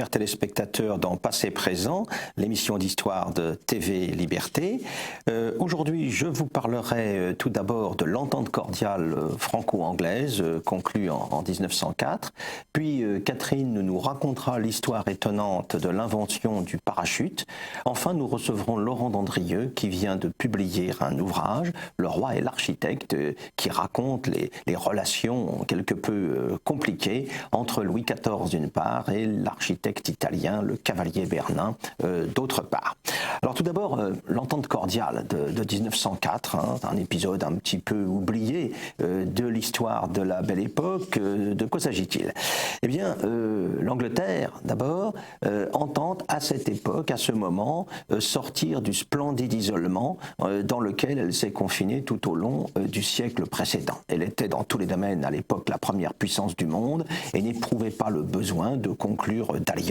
chers téléspectateurs dans Passé Présent, l'émission d'histoire de TV Liberté. Aujourd'hui, je vous parlerai tout d'abord de l'entente cordiale franco-anglaise conclue en 1904. Puis Catherine nous racontera l'histoire étonnante de l'invention du parachute. Enfin, nous recevrons Laurent Dandrieux qui vient de publier un ouvrage, Le roi et l'architecte, qui raconte les relations quelque peu compliquées entre Louis XIV d'une part et l'architecte italien, le cavalier Bernin, d'autre part. Alors tout d'abord, l'entente cordiale de 1904, un épisode un petit peu oublié de l'histoire de la Belle Époque. De quoi s'agit-il? Eh bien, l'Angleterre, d'abord, entend à cette époque, à ce moment, sortir du splendide isolement dans lequel elle s'est confinée tout au long du siècle précédent. Elle était dans tous les domaines à l'époque la première puissance du monde et n'éprouvait pas le besoin de conclure d'alliances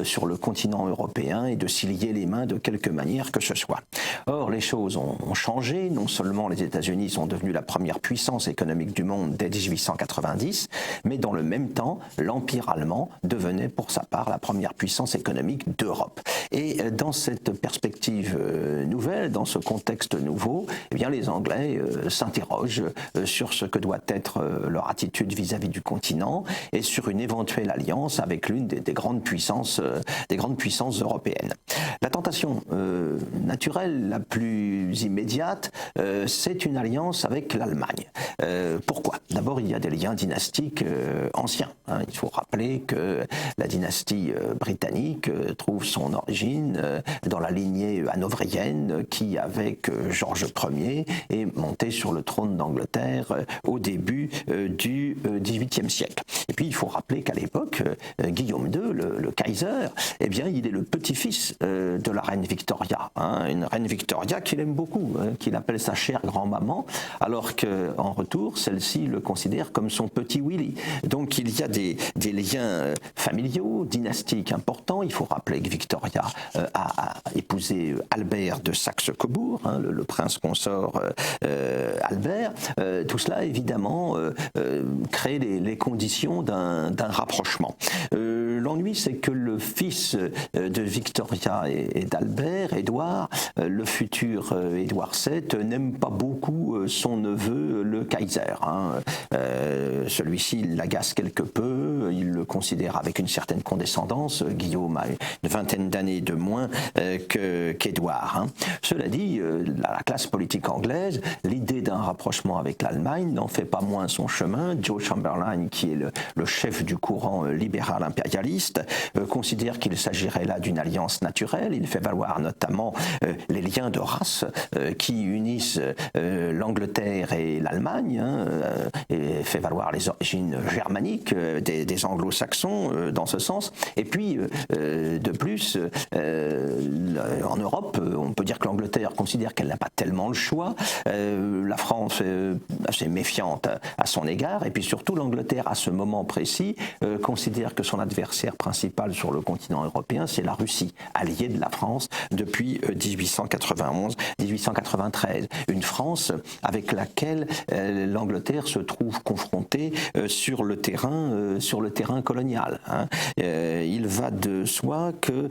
sur le continent européen et de s'y lier les mains de quelque manière que ce soit. Or, les choses ont changé. Non seulement les États-Unis sont devenus la première puissance économique du monde dès 1890, mais dans le même temps, l'Empire allemand devenait pour sa part la première puissance économique d'Europe. Et dans cette perspective nouvelle, dans ce contexte nouveau, eh bien, les Anglais s'interrogent sur ce que doit être leur attitude vis-à-vis du continent et sur une éventuelle alliance avec l'une des grandes puissances européennes. La tentation naturelle la plus immédiate, c'est une alliance avec l'Allemagne. Pourquoi? D'abord, il y a des liens dynastiques anciens. Il faut rappeler que la dynastie britannique trouve son origine dans la lignée hanovrienne qui, avec Georges Ier, est montée sur le trône d'Angleterre au début du XVIIIe siècle. Et puis, il faut rappeler qu'à l'époque, Guillaume II, le Kaiser, eh bien, il est le petit-fils de la reine Victoria. Une reine Victoria qu'il aime beaucoup, qu'il appelle sa chère grand-maman, alors qu'en retour, celle-ci le considère comme son petit Willy. Donc, il y a des liens familiaux, dynastiques importants. Il faut rappeler que Victoria a épousé Albert de Saxe-Cobourg, le prince consort Albert. Tout cela, évidemment, crée les conditions d'un rapprochement. L'ennui, c'est que le fils de Victoria et d'Albert, Édouard, le futur Édouard VII, n'aime pas beaucoup son neveu, le Kaiser. Celui-ci l'agace quelque peu, il le considère avec une certaine condescendance. Guillaume a une vingtaine d'années de moins qu'Édouard. Cela dit, la classe politique anglaise, l'idée d'un rapprochement avec l'Allemagne n'en fait pas moins son chemin. Joe Chamberlain, qui est le chef du courant libéral impérialiste, considère qu'il s'agirait là d'une alliance naturelle. Il fait valoir notamment les liens de race qui unissent l'Angleterre et l'Allemagne, et fait valoir les origines germaniques des anglo-saxons dans ce sens. Et puis, de plus, en Europe, on peut dire que l'Angleterre considère qu'elle n'a pas tellement le choix. La France est assez méfiante à son égard. Et puis surtout, l'Angleterre, à ce moment précis, considère que son adversaire principal sur le continent européen, c'est la Russie, alliée de la France depuis 1891-1893. Une France avec laquelle l'Angleterre se trouve confrontée sur le terrain colonial. Il va de soi que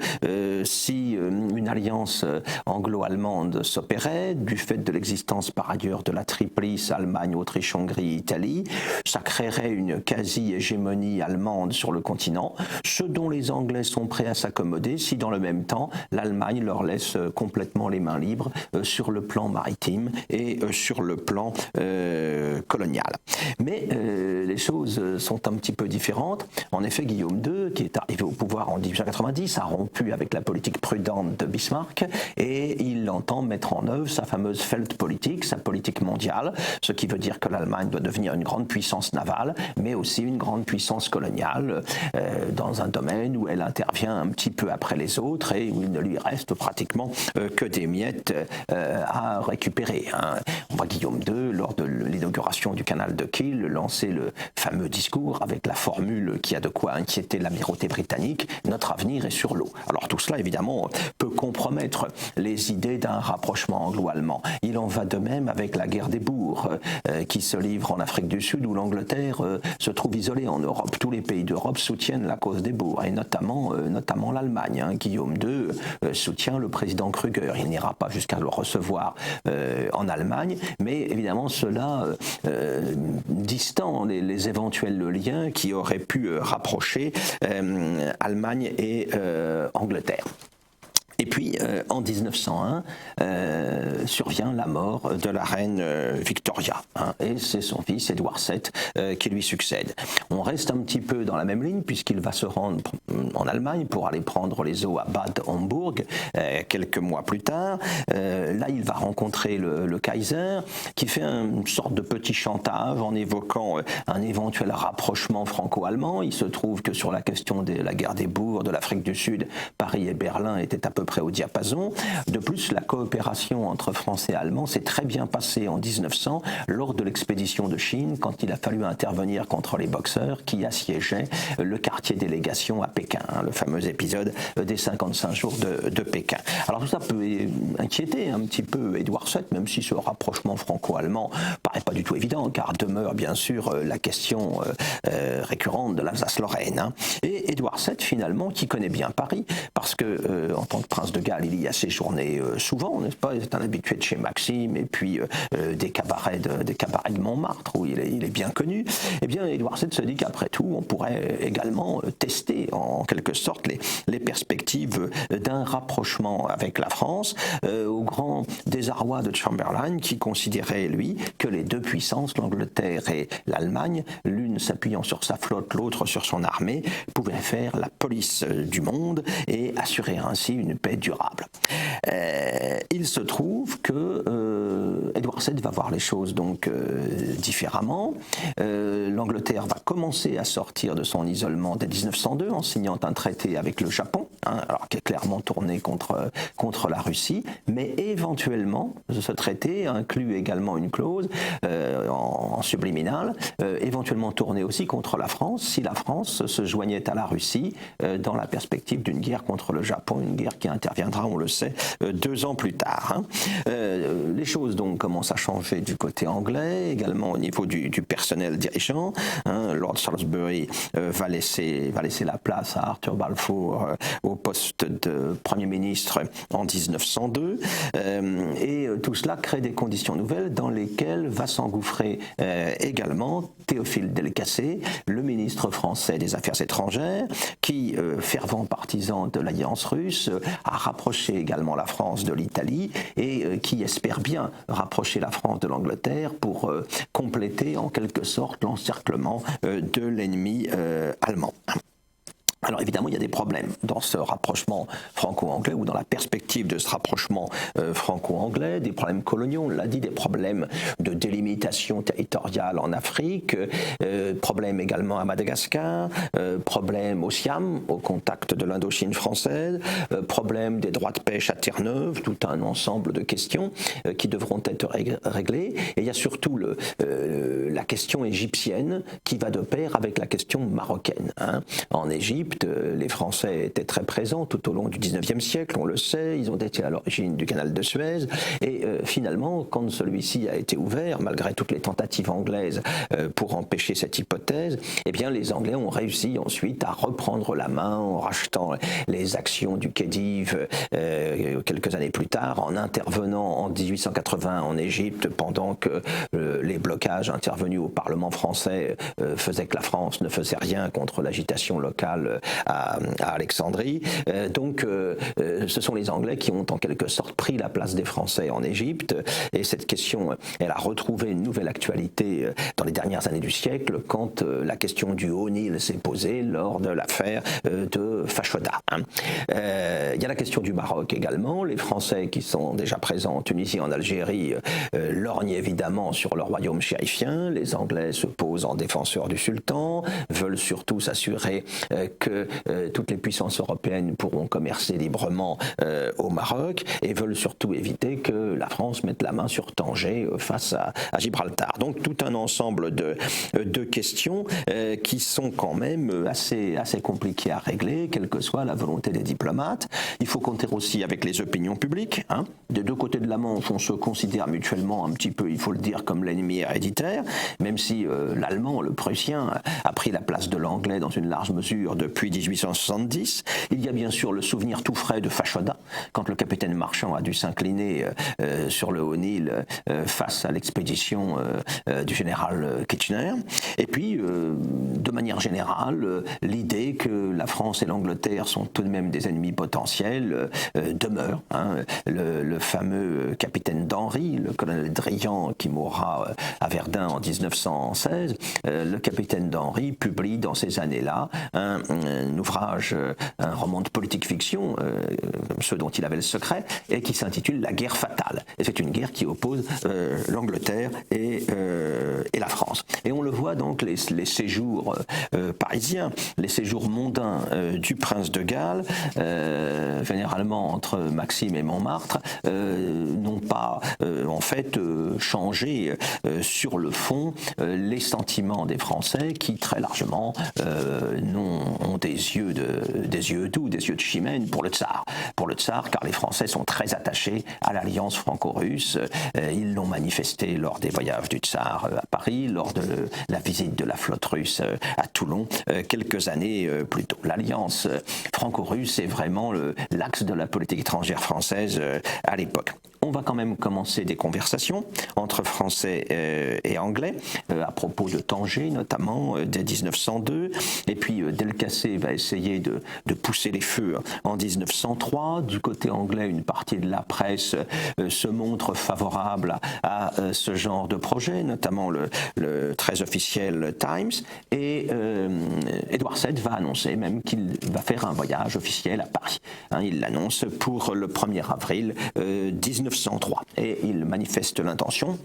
si une alliance anglo-allemande s'opérait, du fait de l'existence par ailleurs de la triplice Allemagne, Autriche, Hongrie, Italie, ça créerait une quasi-hégémonie allemande sur le continent, ce dont les Anglais sont prêts à s'accommoder si dans le même temps l'Allemagne leur laisse complètement les mains libres sur le plan maritime et sur le plan colonial. Mais les choses sont un petit peu différentes. En effet, Guillaume II, qui est arrivé au pouvoir en 1890, a rompu avec la politique prudente de Bismarck et il entend mettre en œuvre sa fameuse Feldpolitik, sa politique mondiale, ce qui veut dire que l'Allemagne doit devenir une grande puissance navale, mais aussi une grande puissance coloniale dans un domaine où elle intervient un petit peu après les autres et où il ne lui reste pratiquement que des miettes à récupérer. On voit Guillaume II, lors de l'inauguration du canal de Kiel, lancer le fameux discours avec la formule qui a de quoi inquiéter l'amirauté britannique, notre avenir est sur l'eau. Alors tout cela, évidemment, peut compromettre les idées d'un rapprochement anglo-allemand. Il en va de même avec la guerre des bourgs, qui se livre en Afrique du Sud, où l'Angleterre se trouve isolée en Europe. Tous les pays d'Europe soutiennent la cause des bourgs, et notamment l'Allemagne. Guillaume II soutient le président Krüger. Il n'ira pas jusqu'à le recevoir en Allemagne, mais évidemment cela distend les éventuels liens qui auraient pu rapprocher Allemagne et Angleterre. Et puis, en 1901, survient la mort de la reine Victoria, et c'est son fils, Édouard VII, qui lui succède. On reste un petit peu dans la même ligne, puisqu'il va se rendre en Allemagne pour aller prendre les eaux à Bad Homburg, quelques mois plus tard. Là, il va rencontrer le Kaiser, qui fait une sorte de petit chantage en évoquant un éventuel rapprochement franco-allemand. Il se trouve que sur la question de la guerre des bourgs, de l'Afrique du Sud, Paris et Berlin étaient à peu près au diapason. De plus, la coopération entre Français et Allemands s'est très bien passée en 1900 lors de l'expédition de Chine, quand il a fallu intervenir contre les Boxers qui assiégeaient le quartier délégation à Pékin, le fameux épisode des 55 jours de Pékin. Alors tout ça peut inquiéter un petit peu Édouard VII, même si ce rapprochement franco-allemand paraît pas du tout évident, car demeure bien sûr la question récurrente de l'Alsace-Lorraine. Et Édouard VII, finalement, qui connaît bien Paris, parce que en tant que prince de Galles, il y a séjourné souvent, n'est-ce pas? C'est un habitué de chez Maxime, et puis des cabarets de Montmartre, où il est bien connu. Eh bien, Édouard VII se dit qu'après tout, on pourrait également tester, en quelque sorte, les perspectives d'un rapprochement avec la France, au grand désarroi de Chamberlain, qui considérait, lui, que les deux puissances, l'Angleterre et l'Allemagne, l'une s'appuyant sur sa flotte, l'autre sur son armée, pouvaient faire la police du monde et assurer ainsi une paix durable. Il se trouve que Édouard VII va voir les choses donc différemment. L'Angleterre va commencer à sortir de son isolement dès 1902 en signant un traité avec le Japon, alors qui est clairement tourné contre la Russie, mais éventuellement ce traité inclut également une clause en subliminal, éventuellement tournée aussi contre la France, si la France se joignait à la Russie dans la perspective d'une guerre contre le Japon, une guerre qui interviendra, on le sait, 2 ans plus tard. Les choses donc commencent à changer du côté anglais, également au niveau du personnel dirigeant. Lord Salisbury va laisser la place à Arthur Balfour au poste de Premier ministre en 1902, et tout cela crée des conditions nouvelles dans lesquelles va s'engouffrer également Théophile Delcassé, le ministre français des Affaires étrangères, qui, fervent partisan de l'alliance russe, a rapproché également la France de l'Italie, et qui espère bien rapprocher la France de l'Angleterre pour compléter en quelque sorte l'encerclement de l'ennemi allemand. Alors évidemment, il y a des problèmes dans ce rapprochement franco-anglais, ou dans la perspective de ce rapprochement franco-anglais, des problèmes coloniaux, on l'a dit, des problèmes de délimitation territoriale en Afrique, problèmes également à Madagascar, problèmes au Siam, au contact de l'Indochine française, problèmes des droits de pêche à Terre-Neuve, tout un ensemble de questions qui devront être réglées. Et il y a surtout la question égyptienne qui va de pair avec la question marocaine. En Égypte, les Français étaient très présents tout au long du XIXe siècle, on le sait, ils ont été à l'origine du canal de Suez, et finalement, quand celui-ci a été ouvert, malgré toutes les tentatives anglaises pour empêcher cette hypothèse, eh bien les Anglais ont réussi ensuite à reprendre la main en rachetant les actions du Khedive quelques années plus tard, en intervenant en 1880 en Égypte, pendant que les blocages intervenus au Parlement français faisaient que la France ne faisait rien contre l'agitation locale à Alexandrie. Donc ce sont les Anglais qui ont en quelque sorte pris la place des Français en Égypte, et cette question, elle a retrouvé une nouvelle actualité dans les dernières années du siècle, quand la question du Haut-Nil s'est posée lors de l'affaire de Fashoda. Il y a la question du Maroc également. Les Français qui sont déjà présents en Tunisie, en Algérie, lorgnent évidemment sur le royaume chérifien. Les Anglais se posent en défenseurs du sultan, veulent surtout s'assurer que toutes les puissances européennes pourront commercer librement au Maroc, et veulent surtout éviter que la France mette la main sur Tanger face à Gibraltar. Donc tout un ensemble de questions qui sont quand même assez compliquées à régler, quelle que soit la volonté des diplomates. Il faut compter aussi avec les opinions publiques. Des deux côtés de la Manche, on se considère mutuellement un petit peu, il faut le dire, comme l'ennemi héréditaire, même si l'allemand, le prussien, a pris la place de l'anglais dans une large mesure depuis depuis 1870. Il y a bien sûr le souvenir tout frais de Fachoda, quand le capitaine Marchand a dû s'incliner sur le Haut-Nil face à l'expédition du général Kitchener. Et puis, de manière générale, l'idée que la France et l'Angleterre sont tout de même des ennemis potentiels demeure. Le fameux capitaine d'Henry, le colonel Drian, qui mourra à Verdun en 1916, le capitaine d'Henry publie dans ces années-là un ouvrage, un roman de politique-fiction, ceux dont il avait le secret, et qui s'intitule La guerre fatale. Et c'est une guerre qui oppose l'Angleterre et la France. Et on le voit donc, les séjours parisiens, les séjours mondains du prince de Galles, généralement entre Maxime et Montmartre, n'ont pas en fait changé sur le fond les sentiments des Français qui très largement ont des yeux doux, des yeux de chimène pour le tsar. Pour le tsar, car les Français sont très attachés à l'alliance franco-russe. Ils l'ont manifesté lors des voyages du tsar à Paris, lors de la visite de la flotte russe à Toulon, quelques années plus tôt. L'alliance franco-russe est vraiment l'axe de la politique étrangère française à l'époque. On va quand même commencer des conversations entre Français et Anglais à propos de Tanger, notamment dès 1902. Et puis Delcassé va essayer de pousser les feux en 1903. Du côté anglais, une partie de la presse se montre favorable à ce genre de projet, notamment le très officiel Times. Et Édouard VII va annoncer même qu'il va faire un voyage officiel à Paris. Il l'annonce pour le 1er avril 1903. Et il manifeste l'intention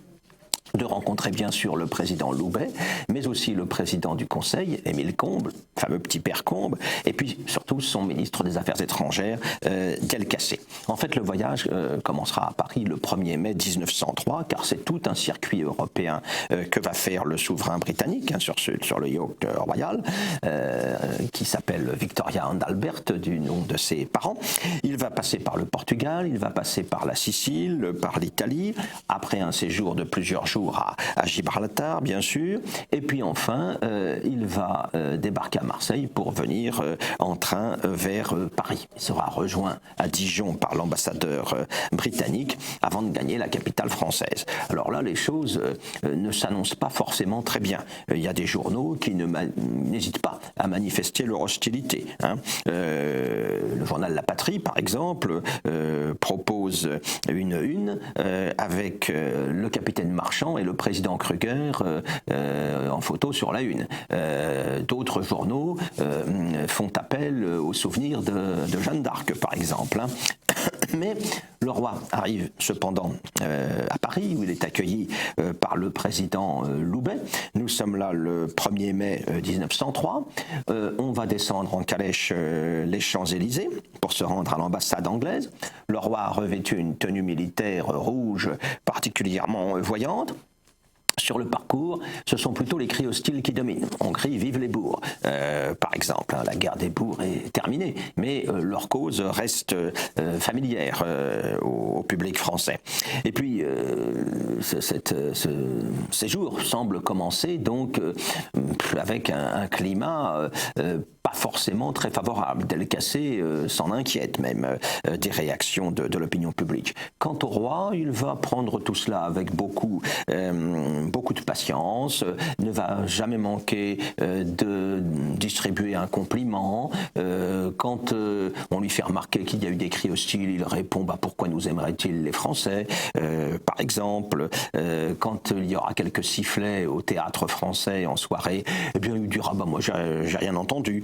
de rencontrer bien sûr le président Loubet, mais aussi le président du Conseil, Émile Combes, le fameux petit père Combes, et puis surtout son ministre des Affaires étrangères, Delcassé. En fait, le voyage commencera à Paris le 1er mai 1903, car c'est tout un circuit européen que va faire le souverain britannique sur le yacht royal, qui s'appelle Victoria and Albert, du nom de ses parents. Il va passer par le Portugal, il va passer par la Sicile, par l'Italie, après un séjour de plusieurs jours à Gibraltar, bien sûr, et puis enfin, il va débarquer à Marseille pour venir en train vers Paris. Il sera rejoint à Dijon par l'ambassadeur britannique avant de gagner la capitale française. Alors là, les choses ne s'annoncent pas forcément très bien. Il y a des journaux qui n'hésitent pas à manifester leur hostilité. Le journal La Patrie, par exemple, propose une avec le capitaine Marchand et le président Kruger en photo sur la une. D'autres journaux font appel au souvenir de Jeanne d'Arc, par exemple. Mais le roi arrive cependant à Paris, où il est accueilli par le président Loubet. Nous sommes là le 1er mai 1903. On va descendre en calèche les Champs-Élysées pour se rendre à l'ambassade anglaise. Le roi a revêtu une tenue militaire rouge particulièrement voyante. Sur le parcours, ce sont plutôt les cris hostiles qui dominent. On crie « Vive les bourgs », par exemple. La guerre des bourgs est terminée, mais leur cause reste familière au public français. Et puis, ce séjour semble commencer donc avec un climat pas forcément très favorable. Delcassé s'en inquiète même des réactions de l'opinion publique. Quant au roi, il va prendre tout cela avec beaucoup de patience, ne va jamais manquer de distribuer un compliment. Quand on lui fait remarquer qu'il y a eu des cris hostiles, il répond pourquoi nous aimeraient-ils les Français, par exemple. Quand il y aura quelques sifflets au théâtre français en soirée, eh bien il dira moi j'ai rien entendu.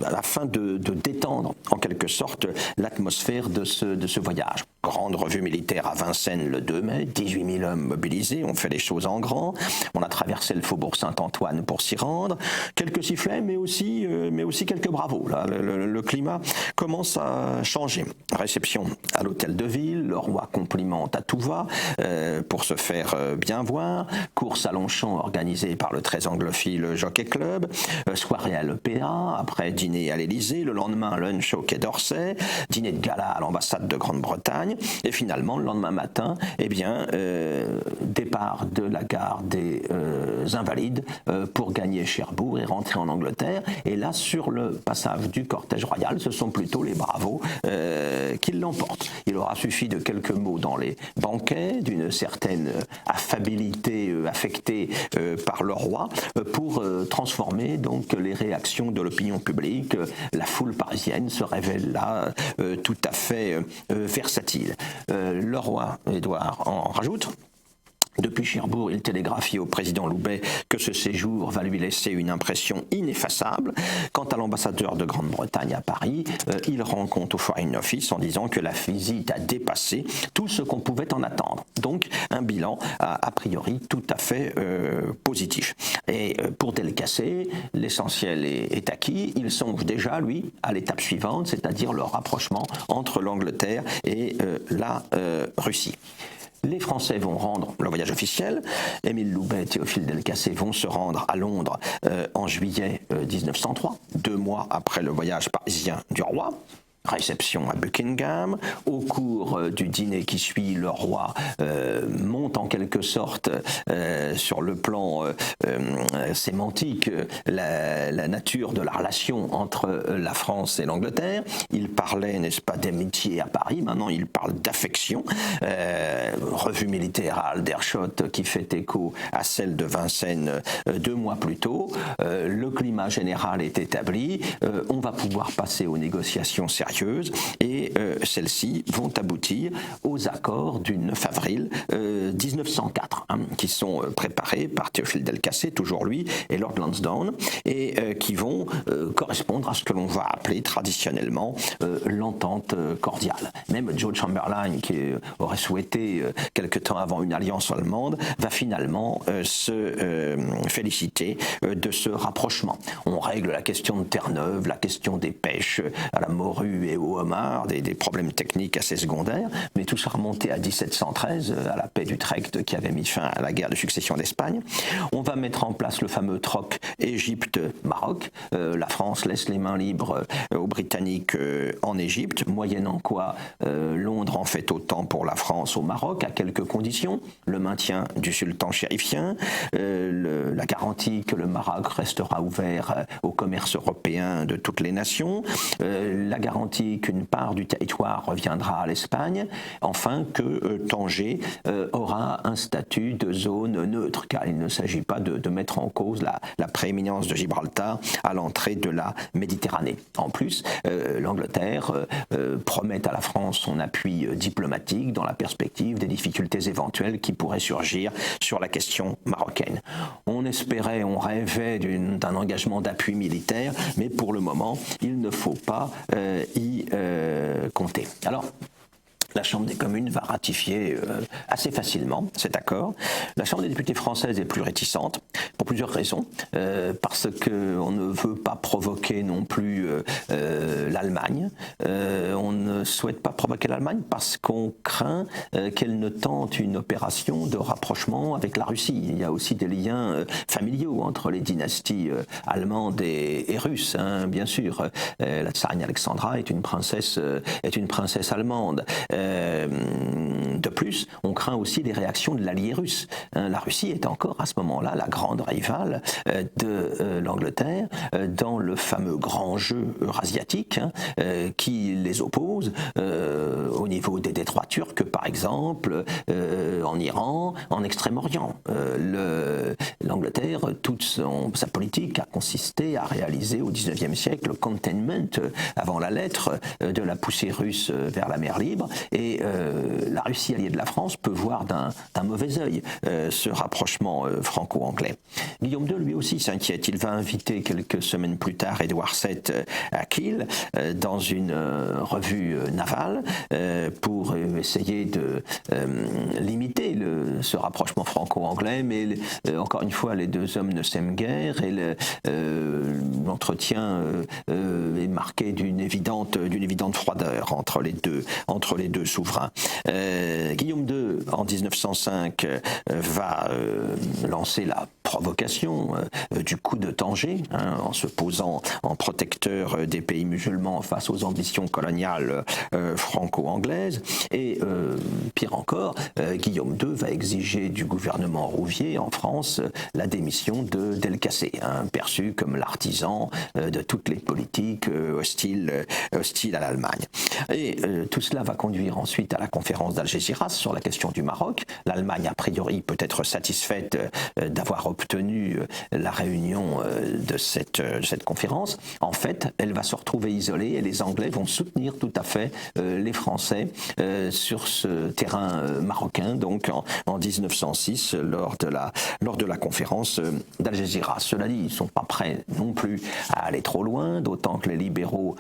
Afin de détendre en quelque sorte l'atmosphère de ce voyage. Grande revue militaire à Vincennes le 2 mai, 18 000 hommes mobilisés, on fait les choses en grand, on a traversé le faubourg Saint-Antoine pour s'y rendre, quelques sifflets mais aussi quelques bravos. Là, le climat commence à changer. Réception à l'hôtel de ville, le roi complimente à tout va pour se faire bien voir, course à Longchamp organisée par le très anglophile Jockey Club, Soirée à l'EPA, après dîner à l'Élysée, le lendemain lunch au Quai d'Orsay, dîner de gala à l'ambassade de Grande-Bretagne, et finalement le lendemain matin, départ de la gare des Invalides pour gagner Cherbourg et rentrer en Angleterre. Et là, sur le passage du cortège royal, ce sont plutôt les bravos qui l'emportent. Il aura suffi de quelques mots dans les banquets, d'une certaine affabilité affectée par le roi pour transformer donc les réactions de l'opinion publique. La foule parisienne se révèle là tout à fait versatile. Le roi Édouard en rajoute. Depuis Cherbourg, il télégraphie au président Loubet que ce séjour va lui laisser une impression ineffaçable. Quant à l'ambassadeur de Grande-Bretagne à Paris, il rend compte au Foreign Office en disant que la visite a dépassé tout ce qu'on pouvait en attendre. Donc un bilan a priori tout à fait positif. Et pour Delcassé, l'essentiel est acquis. Il songe déjà, lui, à l'étape suivante, c'est-à-dire le rapprochement entre l'Angleterre et la Russie. Les Français vont rendre le voyage officiel. Émile Loubet et Théophile Delcassé vont se rendre à Londres en juillet 1903, 2 mois après le voyage parisien du roi. Réception à Buckingham. Au cours du dîner qui suit, le roi monte en quelque sorte sur le plan sémantique la nature de la relation entre la France et l'Angleterre. Il parlait, n'est-ce pas, d'amitié à Paris, maintenant il parle d'affection. Revue militaire à Aldershot qui fait écho à celle de Vincennes 2 mois plus tôt. Le climat général est établi. On va pouvoir passer aux négociations sérieuses. Et celles-ci vont aboutir aux accords du 9 avril 1904, qui sont préparés par Théophile Delcassé, toujours lui, et Lord Lansdowne, et qui vont correspondre à ce que l'on va appeler traditionnellement l'entente cordiale. Même Joe Chamberlain, qui aurait souhaité quelque temps avant une alliance allemande, va finalement se féliciter de ce rapprochement. On règle la question de Terre-Neuve, la question des pêches à la morue et au homard, des problèmes techniques assez secondaires, mais tout ça remontait à 1713, à la paix d'Utrecht qui avait mis fin à la guerre de succession d'Espagne. On va mettre en place le fameux troc Égypte-Maroc. La France laisse les mains libres aux Britanniques en Égypte, moyennant quoi Londres en fait autant pour la France au Maroc, à quelques conditions. Le maintien du sultan chérifien, la garantie que le Maroc restera ouvert au commerce européen de toutes les nations, la garantie qu'une part du territoire reviendra à l'Espagne, enfin que Tanger aura un statut de zone neutre, car il ne s'agit pas de mettre en cause la prééminence de Gibraltar à l'entrée de la Méditerranée. En plus, l'Angleterre promet à la France son appui diplomatique dans la perspective des difficultés éventuelles qui pourraient surgir sur la question marocaine. On espérait, on rêvait d'un engagement d'appui militaire, mais pour le moment, il ne faut pas y compter. Alors, la Chambre des communes va ratifier assez facilement cet accord. La Chambre des députés française est plus réticente, pour plusieurs raisons. Parce qu'on ne veut pas provoquer non plus l'Allemagne. On ne souhaite pas provoquer l'Allemagne parce qu'on craint qu'elle ne tente une opération de rapprochement avec la Russie. Il y a aussi des liens familiaux entre les dynasties allemandes et russes, hein, bien sûr. La tsarine Alexandra est une princesse allemande. De plus, on craint aussi les réactions de l'allié russe. La Russie est encore à ce moment-là la grande rivale de l'Angleterre dans le fameux grand jeu eurasiatique qui les oppose au niveau des détroits turcs, par exemple, en Iran, en Extrême-Orient. L'Angleterre, toute sa politique a consisté à réaliser au XIXe siècle le containment avant la lettre de la poussée russe vers la mer Libre. Et la Russie alliée de la France peut voir d'un mauvais œil ce rapprochement franco-anglais. Guillaume II, lui aussi, s'inquiète. Il va inviter quelques semaines plus tard Édouard VII à Kiel dans une revue navale pour essayer de limiter ce rapprochement franco-anglais. Mais encore une fois, les deux hommes ne s'aiment guère et l'entretien est marqué d'une évidente froideur entre les deux souverains. Guillaume II, en 1905, va lancer la provocation du coup de Tanger, en se posant en protecteur des pays musulmans face aux ambitions coloniales franco-anglaises. Et pire encore, Guillaume II va exiger du gouvernement Rouvier en France la démission de Delcassé, perçu comme l'artisan de toutes les politiques hostiles à l'Allemagne. Et tout cela va conduire ensuite à la conférence d'Algésiras sur la question du Maroc. L'Allemagne, a priori, peut être satisfaite d'avoir obtenu la réunion de cette conférence. En fait, elle va se retrouver isolée et les Anglais vont soutenir tout à fait les Français sur ce terrain marocain, donc en 1906, lors de la conférence d'Algésiras. Cela dit, ils ne sont pas prêts non plus à aller trop loin, d'autant que les libéraux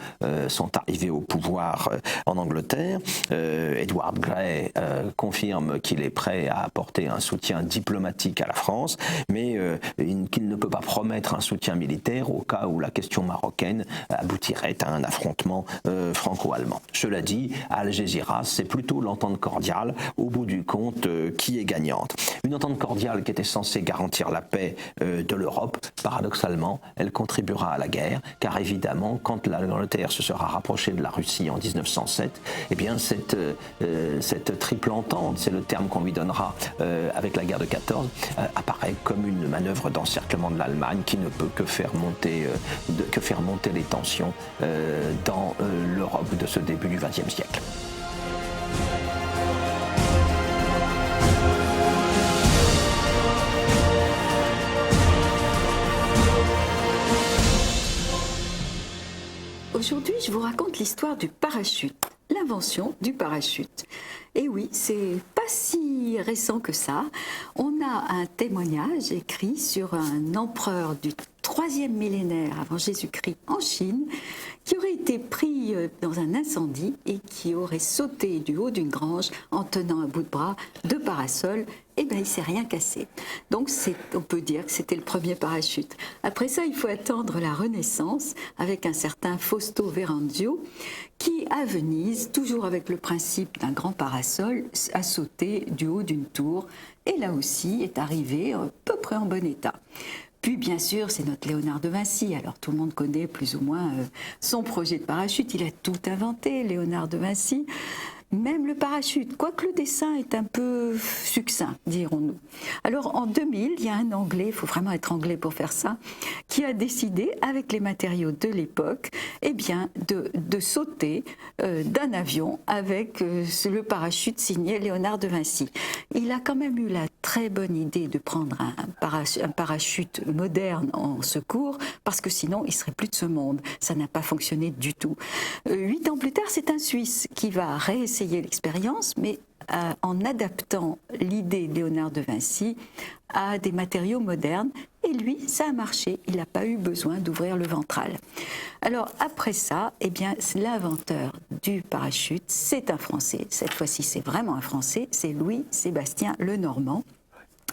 sont arrivés au pouvoir en Angleterre. Edward Grey confirme qu'il est prêt à apporter un soutien diplomatique à la France, mais qu'il ne peut pas promettre un soutien militaire au cas où la question marocaine aboutirait à un affrontement franco-allemand. Cela dit, à Algésiras, c'est plutôt l'entente cordiale, au bout du compte, qui est gagnante. Une entente cordiale qui était censée garantir la paix de l'Europe, paradoxalement, elle contribuera à la guerre, car évidemment, quand l'Angleterre se sera rapprochée de la Russie en 1907, eh bien cette triple entente, c'est le terme qu'on lui donnera avec la guerre de 14, apparaît comme une manœuvre d'encerclement de l'Allemagne qui ne peut que faire monter les tensions dans l'Europe de ce début du XXe siècle. Aujourd'hui, je vous raconte l'histoire du parachute, l'invention du parachute. Et oui, c'est pas si récent que ça. On a un témoignage écrit sur un empereur du 3e millénaire avant Jésus-Christ en Chine, qui aurait été pris dans un incendie et qui aurait sauté du haut d'une grange en tenant à bout de bras 2 parasols. Eh bien, il ne s'est rien cassé. Donc, on peut dire que c'était le premier parachute. Après ça, il faut attendre la Renaissance avec un certain Fausto Veranzio qui, à Venise, toujours avec le principe d'un grand parasol, a sauté du haut d'une tour et là aussi est arrivé à peu près en bon état. Puis, bien sûr, c'est notre Léonard de Vinci. Alors, tout le monde connaît plus ou moins son projet de parachute. Il a tout inventé, Léonard de Vinci. Même le parachute, quoique le dessin est un peu succinct, dirons-nous. Alors, en 2000, il y a un Anglais, il faut vraiment être anglais pour faire ça, qui a décidé, avec les matériaux de l'époque, eh bien, de sauter d'un avion avec le parachute signé Léonard de Vinci. Il a quand même eu la très bonne idée de prendre un parachute moderne en secours, parce que sinon, il ne serait plus de ce monde. Ça n'a pas fonctionné du tout. 8 ans plus tard, c'est un Suisse qui va réessayer l'expérience, mais en adaptant l'idée de Léonard de Vinci à des matériaux modernes. Et lui, ça a marché. Il n'a pas eu besoin d'ouvrir le ventral. Alors, après ça, eh bien, l'inventeur du parachute, c'est un Français. Cette fois-ci, c'est vraiment un Français. C'est Louis-Sébastien Lenormand,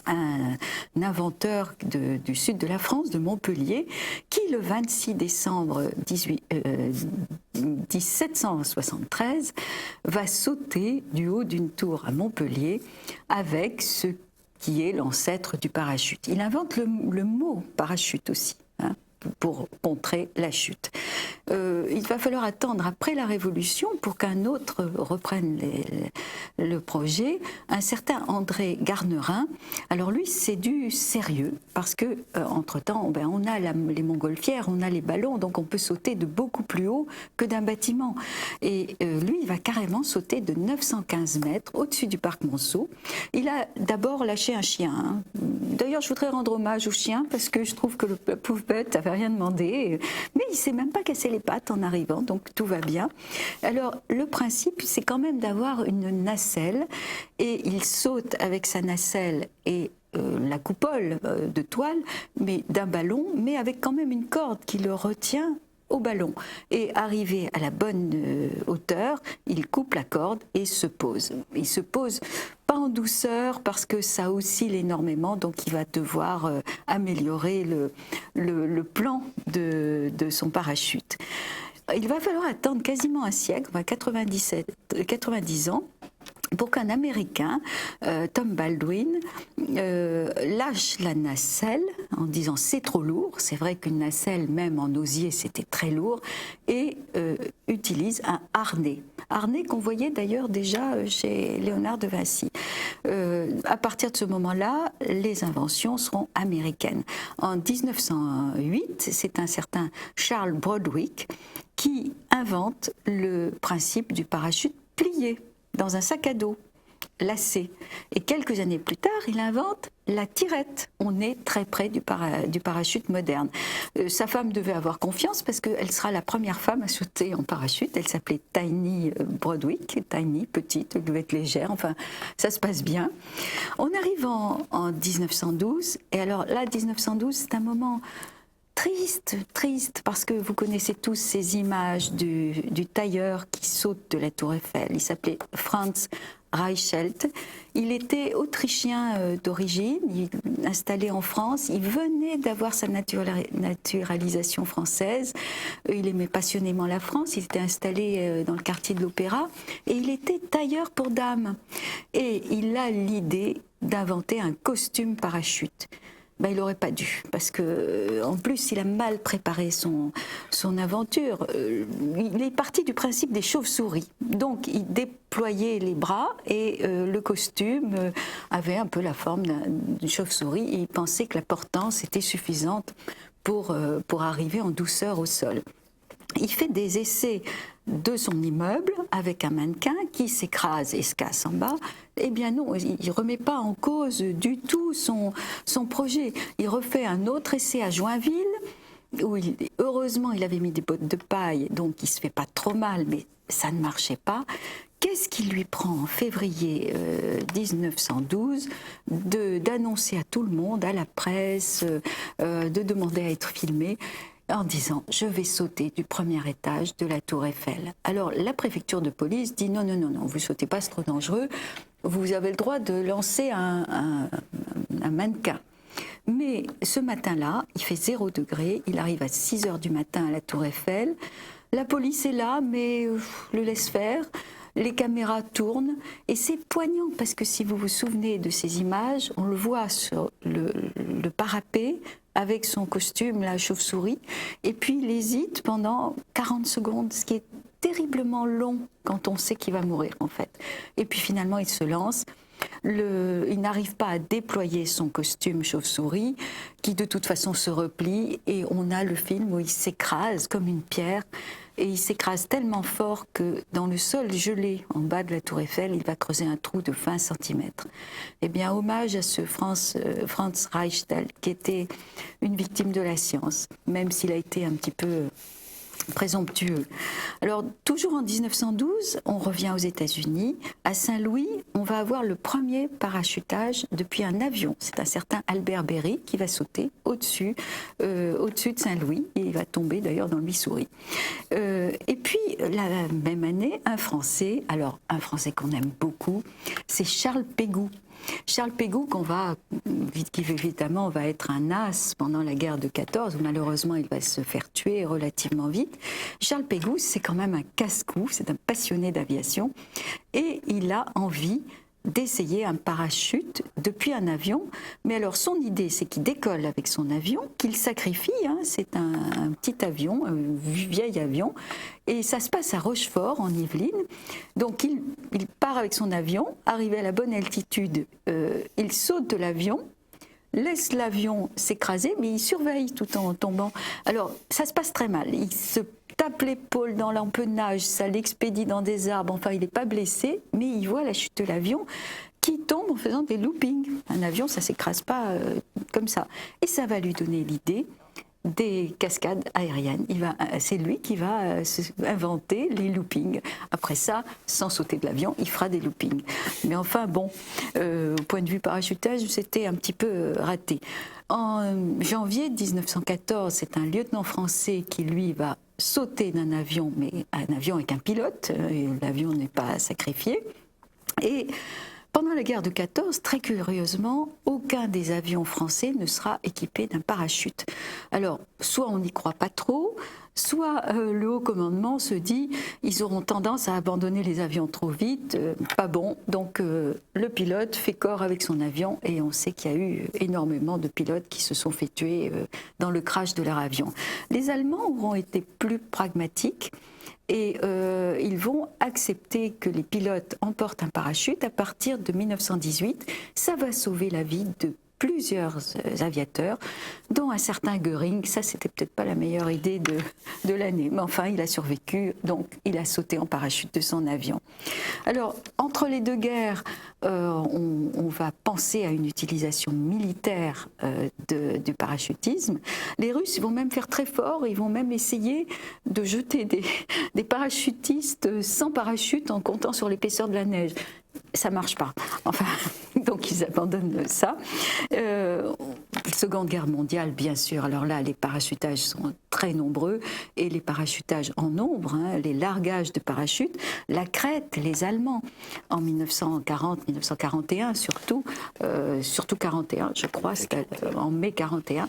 un inventeur du sud de la France, de Montpellier, qui le 26 décembre 1773 va sauter du haut d'une tour à Montpellier avec ce qui est l'ancêtre du parachute. Il invente le mot parachute aussi, pour contrer la chute. Il va falloir attendre après la Révolution pour qu'un autre reprenne le projet, un certain André Garnerin. Alors lui, c'est du sérieux, parce que entre-temps, on a les montgolfières, on a les ballons, donc on peut sauter de beaucoup plus haut que d'un bâtiment. Et lui, il va carrément sauter de 915 mètres au-dessus du parc Monceau. Il a d'abord lâché un chien. D'ailleurs, je voudrais rendre hommage au chien, parce que je trouve que le pauvre bête n'avait rien demandé, mais il ne s'est même pas cassé les pattes en arrivant, donc tout va bien. Alors, le principe, c'est quand même d'avoir une nacelle, et il saute avec sa nacelle et la coupole de toile, mais d'un ballon, mais avec quand même une corde qui le retient au ballon. Et arrivé à la bonne hauteur, il coupe la corde et se pose. Il se pose pas en douceur parce que ça oscille énormément, donc il va devoir améliorer le plan de son parachute. Il va falloir attendre quasiment un siècle, 90 ans, pour qu'un Américain, Tom Baldwin, lâche la nacelle en disant c'est trop lourd, c'est vrai qu'une nacelle même en osier c'était très lourd, et utilise un harnais. Harnais qu'on voyait d'ailleurs déjà chez Léonard de Vinci. À partir de ce moment-là, les inventions seront américaines. En 1908, c'est un certain Charles Broderick qui invente le principe du parachute plié dans un sac à dos, lacé. Et quelques années plus tard, il invente la tirette. On est très près du parachute moderne. Sa femme devait avoir confiance parce qu'elle sera la première femme à sauter en parachute. Elle s'appelait Tiny Broderick. Tiny, petite, elle devait être légère. Enfin, ça se passe bien. On arrive en 1912. Et alors là, 1912, c'est un moment triste, parce que vous connaissez tous ces images du tailleur qui saute de la Tour Eiffel. Il s'appelait Franz Reichelt. Il était autrichien d'origine, installé en France. Il venait d'avoir sa naturalisation française. Il aimait passionnément la France. Il était installé dans le quartier de l'Opéra et il était tailleur pour dames. Et il a l'idée d'inventer un costume parachute. Ben, il n'aurait pas dû, parce que en plus il a mal préparé son aventure. Il est parti du principe des chauves-souris, donc il déployait les bras et le costume avait un peu la forme d'une chauve-souris. Et il pensait que la portance était suffisante pour arriver en douceur au sol. Il fait des essais de son immeuble avec un mannequin qui s'écrase et se casse en bas. Eh bien non, il ne remet pas en cause du tout son projet. Il refait un autre essai à Joinville, où heureusement il avait mis des bottes de paille, donc il ne se fait pas trop mal, mais ça ne marchait pas. Qu'est-ce qui lui prend en février 1912 d'annoncer à tout le monde, à la presse, de demander à être filmé, en disant « je vais sauter du premier étage de la Tour Eiffel ». Alors la préfecture de police dit « non, vous sautez pas, c'est trop dangereux, vous avez le droit de lancer un mannequin ». Mais ce matin-là, il fait 0 degré, il arrive à 6 heures du matin à la Tour Eiffel, la police est là mais le laisse faire. Les caméras tournent et c'est poignant parce que si vous vous souvenez de ces images, on le voit sur le parapet avec son costume, la chauve-souris, et puis il hésite pendant 40 secondes, ce qui est terriblement long quand on sait qu'il va mourir en fait. Et puis finalement il se lance. Il n'arrive pas à déployer son costume chauve-souris qui de toute façon se replie et on a le film où il s'écrase comme une pierre. Et il s'écrase tellement fort que dans le sol gelé en bas de la Tour Eiffel, il va creuser un trou de 20 cm. Eh bien, hommage à ce Franz Reichelt, qui était une victime de la science, même s'il a été un petit peu présomptueux. Alors, toujours en 1912, on revient aux États-Unis. À Saint-Louis, on va avoir le premier parachutage depuis un avion. C'est un certain Albert Berry qui va sauter au-dessus de Saint-Louis. Et il va tomber d'ailleurs dans le Missouri. Et puis, la même année, un Français qu'on aime beaucoup, c'est Charles Pégoud. Charles Pégoud, qui évidemment va être un as pendant la guerre de 14, où malheureusement il va se faire tuer relativement vite. Charles Pégoud, c'est quand même un casse-cou, c'est un passionné d'aviation, et il a envie d'essayer un parachute depuis un avion. Mais alors son idée, c'est qu'il décolle avec son avion, qu'il sacrifie, c'est un petit avion, un vieil avion, et ça se passe à Rochefort, en Yvelines. Donc il part avec son avion, arrivé à la bonne altitude, il saute de l'avion, laisse l'avion s'écraser, mais il surveille tout en tombant. Alors ça se passe très mal, il se tape l'épaule dans l'empennage, ça l'expédie dans des arbres, enfin il n'est pas blessé, mais il voit la chute de l'avion qui tombe en faisant des loopings. Un avion, ça ne s'écrase pas comme ça. Et ça va lui donner l'idée des cascades aériennes. C'est lui qui va inventer les loopings. Après ça, sans sauter de l'avion, il fera des loopings. Mais enfin, bon, au point de vue parachutage, c'était un petit peu raté. En janvier 1914, c'est un lieutenant français qui, lui, va sauter d'un avion, mais un avion avec un pilote. L'avion n'est pas sacrifié. Et pendant la guerre de 14, très curieusement, aucun des avions français ne sera équipé d'un parachute. Alors, soit on n'y croit pas trop, soit le haut commandement se dit ils auront tendance à abandonner les avions trop vite, pas bon, donc le pilote fait corps avec son avion et on sait qu'il y a eu énormément de pilotes qui se sont fait tuer dans le crash de leur avion. Les Allemands auront été plus pragmatiques et ils vont accepter que les pilotes emportent un parachute à partir de 1918. Ça va sauver la vie de plusieurs aviateurs, dont un certain Göring. Ça, c'était peut-être pas la meilleure idée de l'année, mais enfin, il a survécu, donc il a sauté en parachute de son avion. Alors, entre les deux guerres, on va penser à une utilisation militaire du parachutisme. Les Russes vont même faire très fort, ils vont même essayer de jeter des parachutistes sans parachute en comptant sur l'épaisseur de la neige. Ça marche pas. Enfin, donc ils abandonnent ça. Seconde Guerre mondiale, bien sûr. Alors là, les parachutages sont très nombreux et les parachutages en nombre, les largages de parachutes. La crête, les Allemands, en 1940-1941 surtout 41, je crois, en mai 41,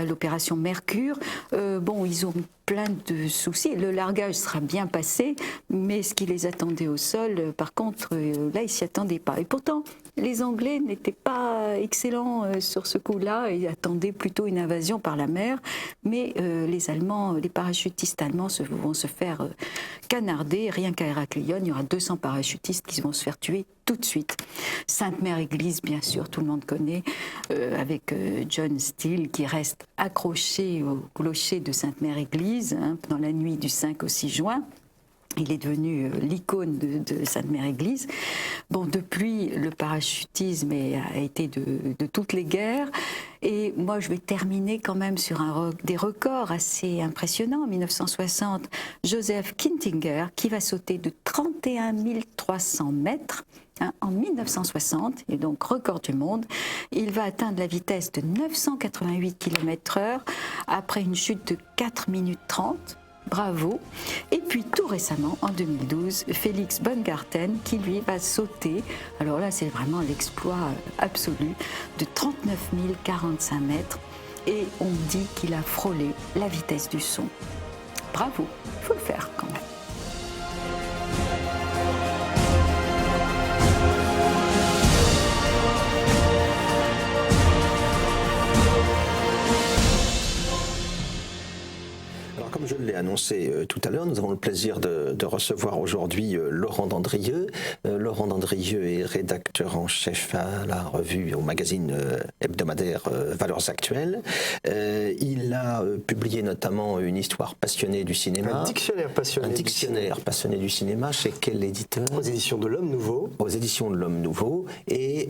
l'opération Mercure. Ils ont plein de soucis. Le largage sera bien passé, mais ce qui les attendait au sol, par contre, là, ils s'y attendaient pas. Et pourtant, les Anglais n'étaient pas excellents sur ce coup-là et attendaient plutôt une invasion par la mer. Mais les Allemands, les parachutistes allemands vont se faire canarder. Rien qu'à Héraclion, il y aura 200 parachutistes qui vont se faire tuer tout de suite. Sainte-Mère-Église, bien sûr, tout le monde connaît, avec John Steele qui reste accroché au clocher de Sainte-Mère-Église dans la nuit du 5 au 6 juin. Il est devenu l'icône de Sainte-Mère-Église. Bon, depuis, le parachutisme a été de toutes les guerres. Et moi, je vais terminer quand même sur des records assez impressionnants. En 1960, Joseph Kintinger, qui va sauter de 31 300 mètres, en 1960, et donc record du monde, il va atteindre la vitesse de 988 km/h après une chute de 4 minutes 30. Bravo. Et puis tout récemment, en 2012, Félix Baumgarten qui lui va sauter, alors là c'est vraiment l'exploit absolu, de 39 045 mètres et on dit qu'il a frôlé la vitesse du son. Bravo, il faut le faire quand même. Comme je l'ai annoncé tout à l'heure, nous avons le plaisir de recevoir aujourd'hui Laurent Dandrieux. Laurent Dandrieux est rédacteur en chef à la revue, au magazine hebdomadaire Valeurs Actuelles. Il a publié notamment une histoire passionnée du cinéma. Un dictionnaire passionné du cinéma. Chez quel éditeur? Aux éditions de l'Homme Nouveau. Aux éditions de l'Homme Nouveau. Et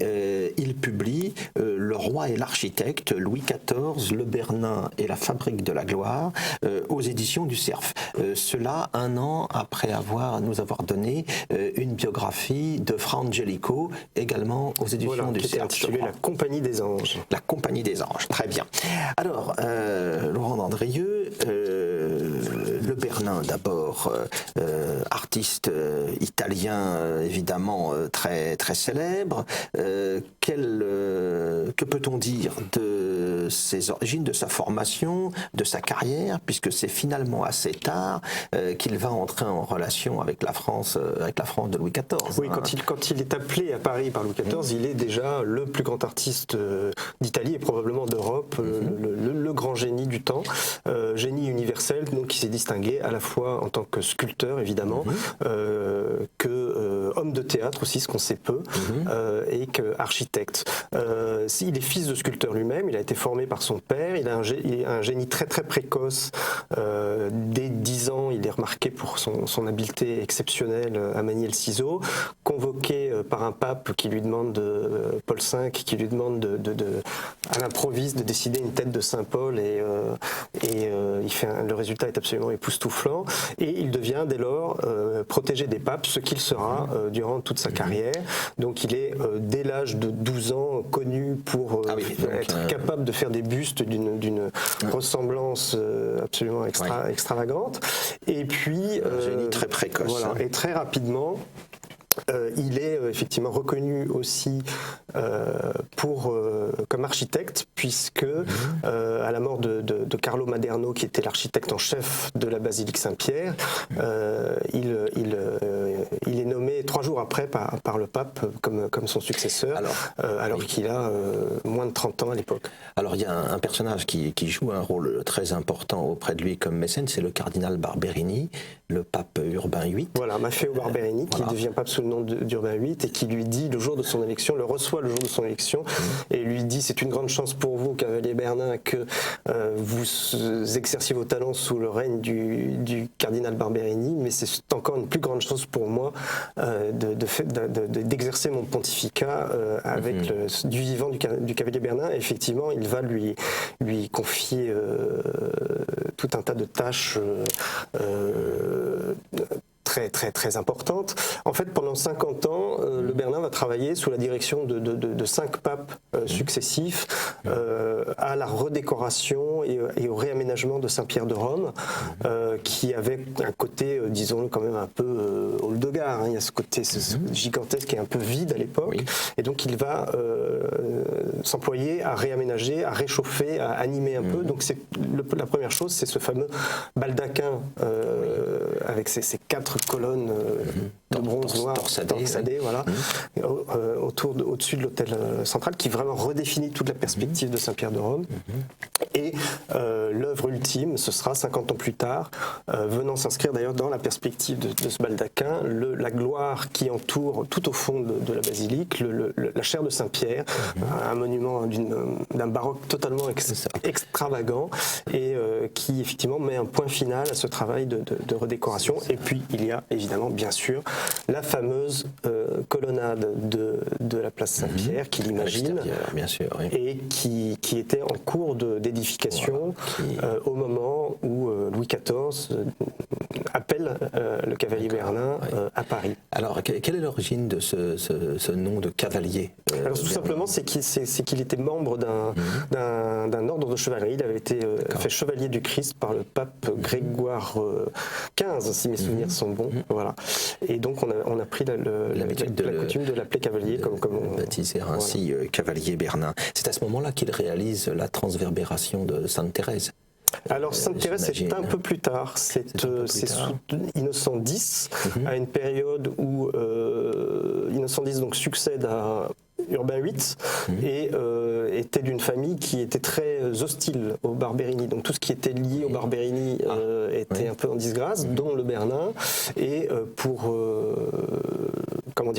il publie Le Roi et l'Architecte, Louis XIV, Le Bernin et la Fabrique de la Gloire, aux éditions du Cerf. Cela un an après nous avoir donné une biographie de Fra Angelico, également aux éditions du Cerf. Intitulée La Compagnie des Anges. La Compagnie des Anges, très bien. Alors, Laurent Dandrieux, Le Bernin d'abord, artiste italien évidemment très, très célèbre. Que peut-on dire de ses origines, de sa formation, de sa carrière, puisque c'est finalement assez tard qu'il va entrer en relation avec la France de Louis XIV. Oui, quand il est appelé à Paris par Louis XIV, il est déjà le plus grand artiste d'Italie et probablement d'Europe, le grand génie du temps, génie universel, donc qui s'est distingué à la fois en tant que sculpteur évidemment, que homme de théâtre aussi, ce qu'on sait peu, et qu'architecte. Il est fils de sculpteur lui-même, il a été formé par son père, il a un génie très très précoce. Dès 10 ans, il est remarqué pour son habileté exceptionnelle à manier le ciseau, convoqué par un pape qui lui demande, Paul V, qui lui demande à l'improviste de décider une tête de Saint Paul et le résultat est absolument époustouflant et il devient dès lors protégé des papes, ce qu'il sera durant toute sa carrière. Donc il est dès l'âge de 12 ans connu pour être capable de faire des bustes d'une ressemblance absolument extravagante. Et puis un génie très précoce. Voilà, et très rapidement Il est effectivement reconnu aussi comme architecte, puisque à la mort de Carlo Maderno, qui était l'architecte en chef de la basilique Saint-Pierre, il est nommé 3 jours après par le pape comme son successeur, alors qu'il a moins de 30 ans à l'époque. Alors il y a un personnage qui joue un rôle très important auprès de lui comme mécène, c'est le cardinal Barberini, le pape Urbain VIII. Voilà, Maffeo Barberini, qui devient pape sous le nom d'Urbain VIII et qui lui dit le jour de son élection, le reçoit le jour de son élection et lui dit: c'est une grande chance pour vous, cavalier Bernin, que vous exerciez vos talents sous le règne du cardinal Barberini, mais c'est encore une plus grande chose pour moi d'exercer mon pontificat avec du vivant du cavalier Bernin. Et effectivement, il va lui confier tout un tas de tâches très importante. En fait, pendant 50 ans, le Bernin va travailler sous la direction de 5 papes successifs à la redécoration et au réaménagement de Saint-Pierre de Rome, qui avait un côté, disons-le, quand même un peu haut de gare. Il y a ce côté gigantesque qui est un peu vide à l'époque. Oui. Et donc, il va s'employer à réaménager, à réchauffer, à animer un peu. Donc, la première chose, c'est ce fameux baldaquin avec ces 4 colonnes de bronze noir torsadées, voilà, au-dessus de l'autel central, qui vraiment redéfinit toute la perspective de Saint-Pierre de Rome. Et l'œuvre ultime, ce sera 50 ans plus tard, venant s'inscrire d'ailleurs dans la perspective de ce baldaquin, la gloire qui entoure tout au fond de la basilique, la chaire de Saint-Pierre, un monument d'un baroque totalement extravagant, et qui effectivement met un point final à ce travail de redécoration. Et puis il y a évidemment, bien sûr, la fameuse colonnade de la place Saint-Pierre, qu'il imagine, bien sûr, oui. Et qui était en cours d'édification au moment où Louis XIV appelle le cavalier Bernin à Paris. Alors, quelle est l'origine de ce nom de cavalier Alors, tout simplement, c'est qu'il était membre d'un ordre de chevalerie. Il avait été fait chevalier du Christ par le pape Grégoire XV, si mes souvenirs sont bons. Voilà. Et donc, on a pris la coutume de l'appeler cavalier, comme on baptiser ainsi cavalier Bernin. C'est à ce moment-là qu'il réalise la transverbération de Sainte Thérèse. Alors Sainte Thérèse, c'est un peu plus tard, c'est sous Innocent X, à une période où Innocent X donc succède à Urbain VIII et était d'une famille qui était très hostile au Barberini. Donc tout ce qui était lié au Barberini était un peu en disgrâce, dont le Bernin. Et pour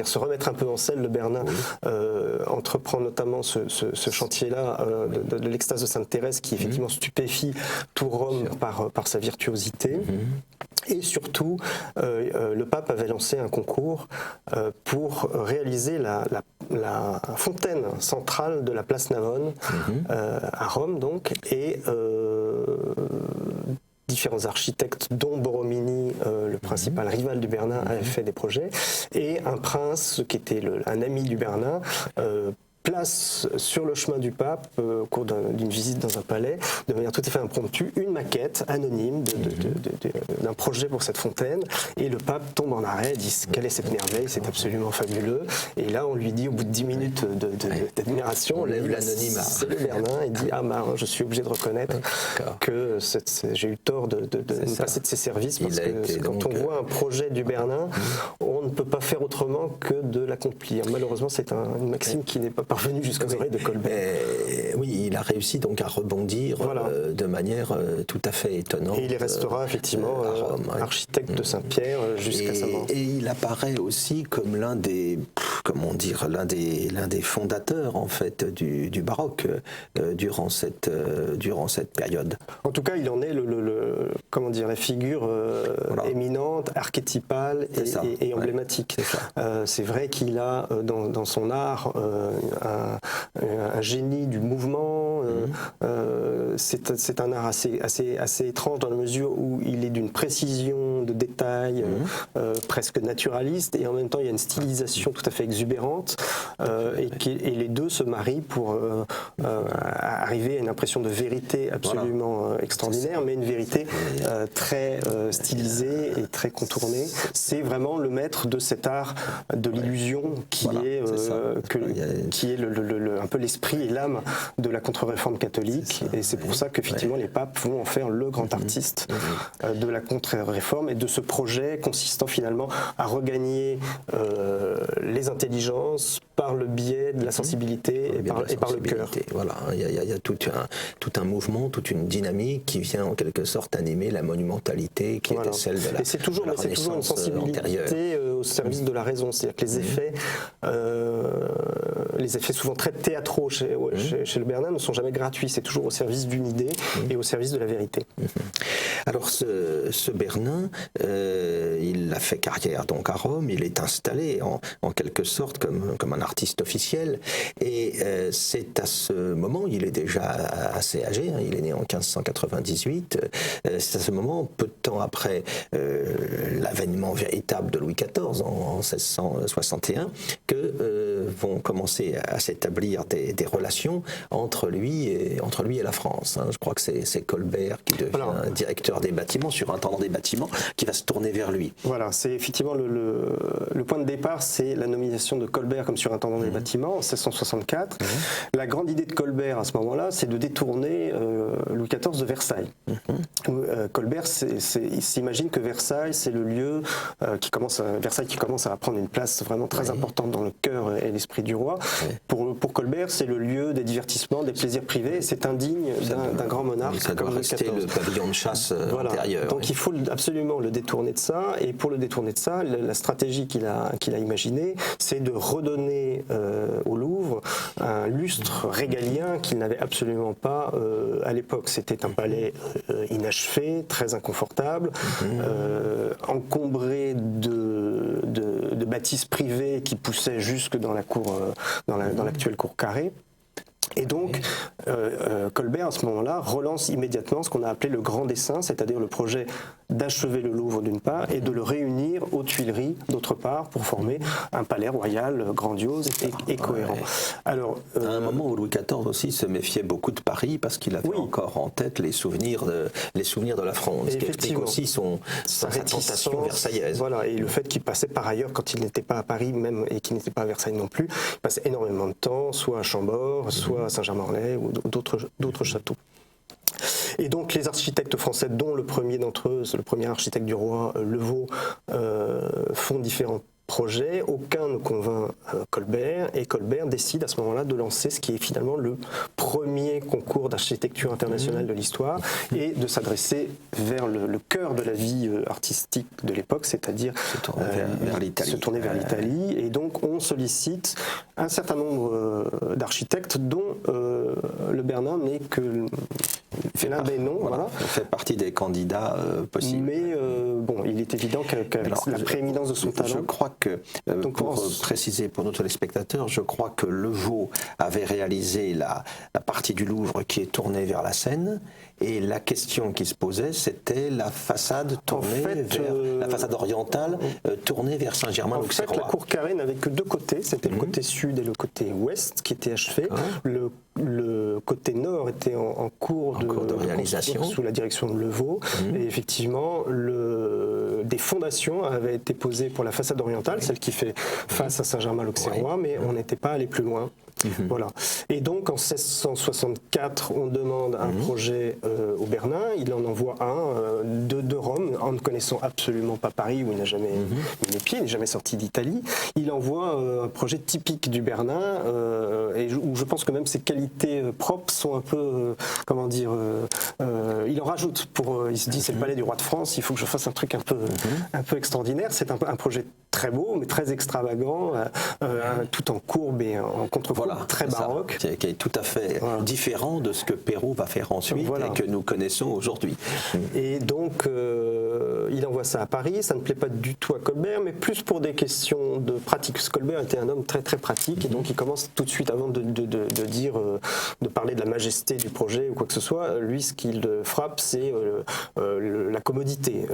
se remettre un peu en selle, le Bernin entreprend notamment ce chantier-là de l'extase de Sainte Thérèse, qui effectivement stupéfie tout Rome par sa virtuosité. Et surtout, le pape avait lancé un concours pour réaliser la fontaine centrale de la place Navone à Rome, donc, et différents architectes, dont Borromini, le principal rival du Bernin, avaient fait des projets, et un prince qui était un ami du Bernin place sur le chemin du pape, au cours d'une visite dans un palais, de manière tout à fait impromptue, une maquette anonyme d'un projet pour cette fontaine, et le pape tombe en arrêt, dit quelle est cette merveille, c'est absolument fabuleux, et là on lui dit, au bout de 10 minutes d'admiration, on lève l'anonymat, c'est le Bernin, il dit je suis obligé de reconnaître que j'ai eu tort de me passer de ses services, parce que quand on voit un projet du Bernin, on ne peut pas faire autrement que de l'accomplir. Malheureusement, c'est une maxime qui n'est pas parvenu jusqu'aux oreilles de Colbert. Oui, il a réussi donc à rebondir de manière tout à fait étonnante. Et il restera effectivement architecte de Saint-Pierre jusqu'à sa mort. Et il apparaît aussi comme l'un des fondateurs en fait du baroque durant cette période. En tout cas, il en est la figure éminente, archétypale et emblématique. C'est vrai qu'il a dans son art un génie du mouvement. C'est un art assez étrange dans la mesure où il est d'une précision précision, de détail, presque naturaliste, et en même temps il y a une stylisation tout à fait exubérante, et les deux se marient pour arriver à une impression de vérité absolument extraordinaire, mais une vérité très stylisée et très contournée. C'est vraiment le maître de cet art de l'illusion qui est un peu l'esprit et l'âme de la contre-réforme catholique, et c'est pour ça qu'effectivement les papes vont en faire le grand artiste de la contre-réforme et de ce projet consistant finalement à regagner les intelligences par le biais de la sensibilité et par le cœur. Voilà, il y a tout un mouvement, toute une dynamique qui vient en quelque sorte animer la monumentalité qui était celle de la, et c'est toujours une sensibilité au service de la raison, c'est-à-dire que les effets souvent très théâtraux chez le Bernin ne sont jamais gratuits, c'est toujours au service d'une idée et au service de la vérité. Alors ce Bernin, il a fait carrière donc à Rome, il est installé en quelque sorte comme un artiste officiel, et c'est à ce moment, il est déjà assez âgé, il est né en 1598, c'est à ce moment, peu de temps après l'avènement véritable de Louis XIV en 1661, que vont commencer à s'établir des relations entre lui et la France. Je crois que c'est Colbert qui devient directeur des bâtiments, surintendant des bâtiments, qui va se tourner vers lui. Voilà, c'est effectivement le point de départ, c'est la nomination de Colbert comme surintendant des bâtiments en 1664. La grande idée de Colbert à ce moment-là, c'est de détourner Louis XIV de Versailles. Colbert il s'imagine que Versailles, c'est le lieu qui commence à prendre une place vraiment très importante dans le cœur et l'esprit du roi. Pour Colbert, c'est le lieu des divertissements, des plaisirs privés, et c'est indigne d'un grand monarque comme Louis XIV. Ça doit rester le pavillon de chasse antérieur. Donc il faut absolument le détourner de ça, et pour le détourner de ça, la stratégie qu'il a imaginée, c'est de redonner au Louvre un lustre régalien qu'il n'avait absolument pas à l'époque. C'était un palais inachevé, très inconfortable, encombré de bâtisses privées qui poussaient jusque dans la cour, dans l'actuelle cour carrée. Et donc, Colbert, à ce moment-là, relance immédiatement ce qu'on a appelé le grand dessein, c'est-à-dire le projet d'achever le Louvre d'une part et de le réunir aux Tuileries d'autre part pour former un palais royal grandiose et cohérent. Alors, à un moment où Louis XIV aussi se méfiait beaucoup de Paris parce qu'il avait encore en tête les souvenirs de la France, ce qui explique aussi sa tentation versaillaise. Voilà, et le fait qu'il passait par ailleurs, quand il n'était pas à Paris même et qu'il n'était pas à Versailles non plus, il passait énormément de temps, soit à Chambord, soit à Saint-Germain-en-Laye ou d'autres châteaux. Et donc les architectes français, dont le premier d'entre eux, c'est le premier architecte du roi, Levaux, font différents projets. Aucun ne convainc Colbert, et Colbert décide à ce moment-là de lancer ce qui est finalement le premier concours d'architecture internationale de l'histoire, et de s'adresser vers le cœur de la vie artistique de l'époque, c'est-à-dire se tourner vers l'Italie. Et donc on sollicite un certain nombre d'architectes dont le Bernin n'est que l'un des noms. Voilà. Il fait partie des candidats possibles. Mais il est évident qu'avec la prééminence de son talent... Je crois que, pour préciser pour nos téléspectateurs, je crois que Levaux avait réalisé la partie du Louvre qui est tournée vers la Seine, et la question qui se posait, c'était la façade la façade orientale tournée vers Saint-Germain-l'Auxerrois. En fait, la cour carrée n'avait que deux côtés, c'était le côté sud et le côté ouest qui étaient achevés. Le côté nord était en cours de réalisation sous la direction de Levaux, et effectivement des fondations avaient été posées pour la façade orientale, celle qui fait face à Saint-Germain-l'Auxerrois, mais on n'était pas allé plus loin. Voilà. Et donc en 1664, on demande un projet au Bernin. Il en envoie un de Rome, en ne connaissant absolument pas Paris, où il n'a jamais mis les pieds, il n'est jamais sorti d'Italie. Il envoie un projet typique du Bernin, et où je pense que même ses qualités propres sont un peu, il en rajoute. Il se dit, c'est le palais du roi de France, il faut que je fasse un truc un peu extraordinaire. C'est un projet très beau, mais très extravagant, tout en courbe et en contre-courbe. très c'est ça, baroque. qui est tout à fait différent de ce que Perrault va faire ensuite et que nous connaissons aujourd'hui. Et donc, il envoie ça à Paris. Ça ne plaît pas du tout à Colbert, mais plus pour des questions de pratique. Parce que Colbert était un homme très très pratique, et donc il commence tout de suite, avant de dire, de parler de la majesté du projet ou quoi que ce soit, lui, ce qu'il frappe, c'est la commodité.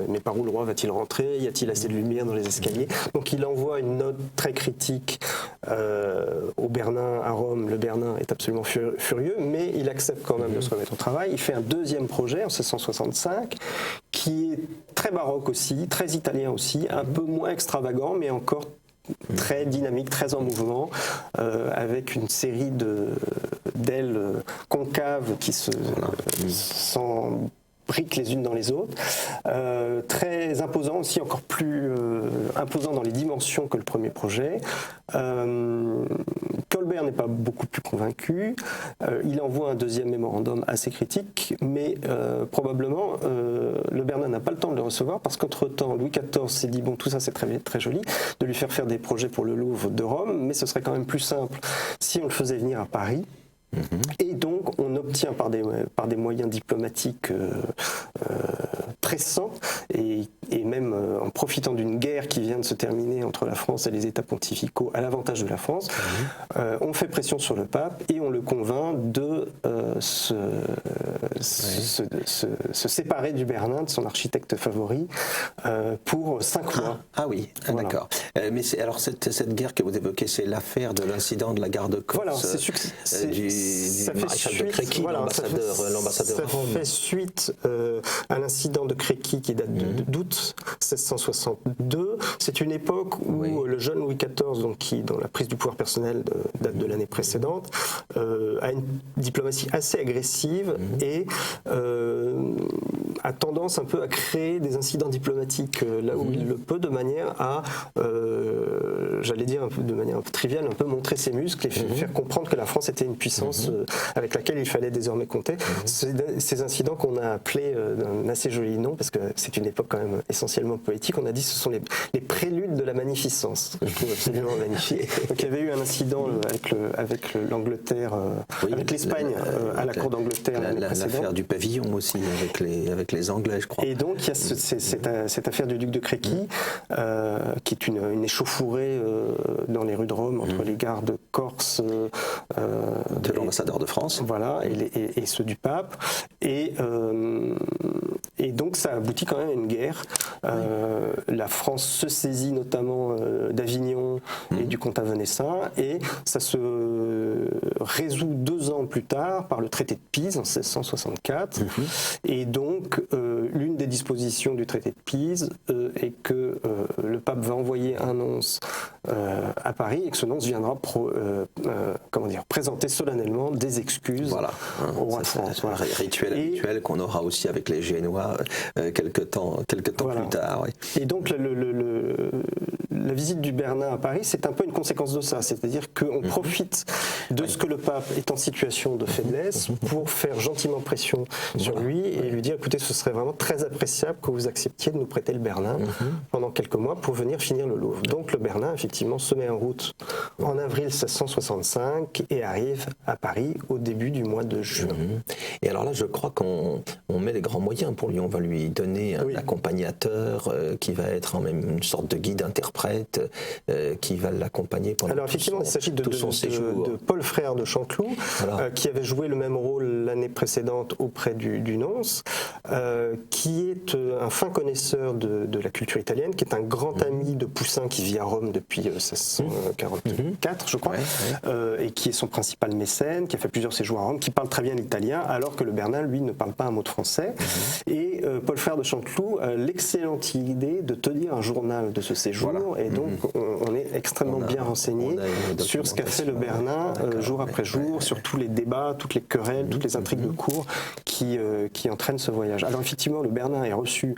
Mais par où le roi va-t-il rentrer? Y a-t-il assez de lumière dans les escaliers? Donc il envoie une note très critique au Bernin à Rome. Le Bernin est absolument furieux, mais il accepte quand même de se remettre au travail. Il fait un deuxième projet en 1665 qui est très baroque aussi, très italien aussi, un peu moins extravagant, mais encore très dynamique, très en mouvement, avec une série d'ailes concaves qui s'embriquent les unes dans les autres, très imposant aussi, encore plus imposant dans les dimensions que le premier projet. Colbert n'est pas beaucoup plus convaincu. Il envoie un deuxième mémorandum assez critique, mais probablement le Bernin n'a pas le temps de le recevoir, parce qu'entre-temps, Louis XIV s'est dit, bon, tout ça c'est très, très joli, de lui faire des projets pour le Louvre de Rome, mais ce serait quand même plus simple si on le faisait venir à Paris. Et donc, on obtient par des moyens diplomatiques pressants, et même en profitant d'une guerre qui vient de se terminer entre la France et les États pontificaux à l'avantage de la France, on fait pression sur le pape et on le convainc de se séparer du Bernin, de son architecte favori, pour 5 mois. Ah oui, voilà. D'accord. Mais alors cette guerre que vous évoquez, c'est l'affaire de l'incident de la gare de Corse. Voilà, du maréchal de Créqui, l'ambassadeur à Rome. Ça fait suite à l'incident de Créqui qui date d'août 1662. C'est une époque où le jeune Louis XIV, dont la prise du pouvoir personnel date de l'année précédente, a une diplomatie assez agressive et a tendance un peu à créer des incidents diplomatiques là où il le peut, de manière à, j'allais dire un peu de manière un peu triviale, un peu montrer ses muscles et faire comprendre que la France était une puissance avec laquelle il fallait désormais compter. Ces incidents qu'on a appelés d'un assez joli nom, parce que c'est une époque quand même essentiellement poétique, on a dit que ce sont les préludes de la magnificence, que je trouve absolument magnifique. Donc il y avait eu un incident avec l'Angleterre, avec l'Espagne à la cour d'Angleterre l'année précédente. L'affaire du pavillon aussi, avec les Anglais, je crois. Et donc il y a cette affaire du duc de Créqui, qui est une échauffourée dans les rues de Rome, entre les gardes corses de l'ambassadeur de France. Voilà, et ceux du pape. Et donc ça aboutit quand même à une guerre. La France se saisit notamment d'Avignon et du comtat venessin, et ça se résout 2 ans plus tard par le traité de Pise en 1664. Et donc l'une des dispositions du traité de Pise est que le pape va envoyer un nonce à Paris, et que ce nonce viendra présenter solennellement des excuses au roi de France. Voilà. Rituel qu'on aura aussi avec les Génois quelques temps plus tard. Oui. Et donc la visite du Bernin à Paris, c'est un peu une conséquence de ça, c'est-à-dire qu'on profite de ce que le pape est en situation de faiblesse pour faire gentiment pression sur lui et lui dire, écoutez, ce serait vraiment très appréciable que vous acceptiez de nous prêter le Bernin pendant quelques mois pour venir finir le Louvre. Donc le Bernin, effectivement, se met en route en avril 1665 et arrive à Paris au début du mois de juin. Et alors là, je crois qu'on met les grands moyens pour lui. On va lui donner un accompagnateur qui va être en même une sorte de guide interprète qui va l'accompagner pendant il s'agit de Paul Frère de Chanteloup, qui avait joué le même rôle l'année précédente auprès du nonce, qui est un fin connaisseur de la culture italienne, qui est un grand ami de Poussin qui vit à Rome depuis 1644, je crois, et qui est son principal mécène, qui a fait plusieurs séjours à Rome, qui parle très bien l'italien, alors que le Bernin, lui, ne parle pas un mot de français. Et Paul Frère de Chanteloup a l'excellente idée de tenir un journal de ce séjour, et donc on est extrêmement bien renseigné sur ce qu'a fait le Bernin jour après jour, sur tous les débats, toutes les querelles, toutes les intrigues de cour qui entraînent ce voyage. Alors effectivement, le Bernin est reçu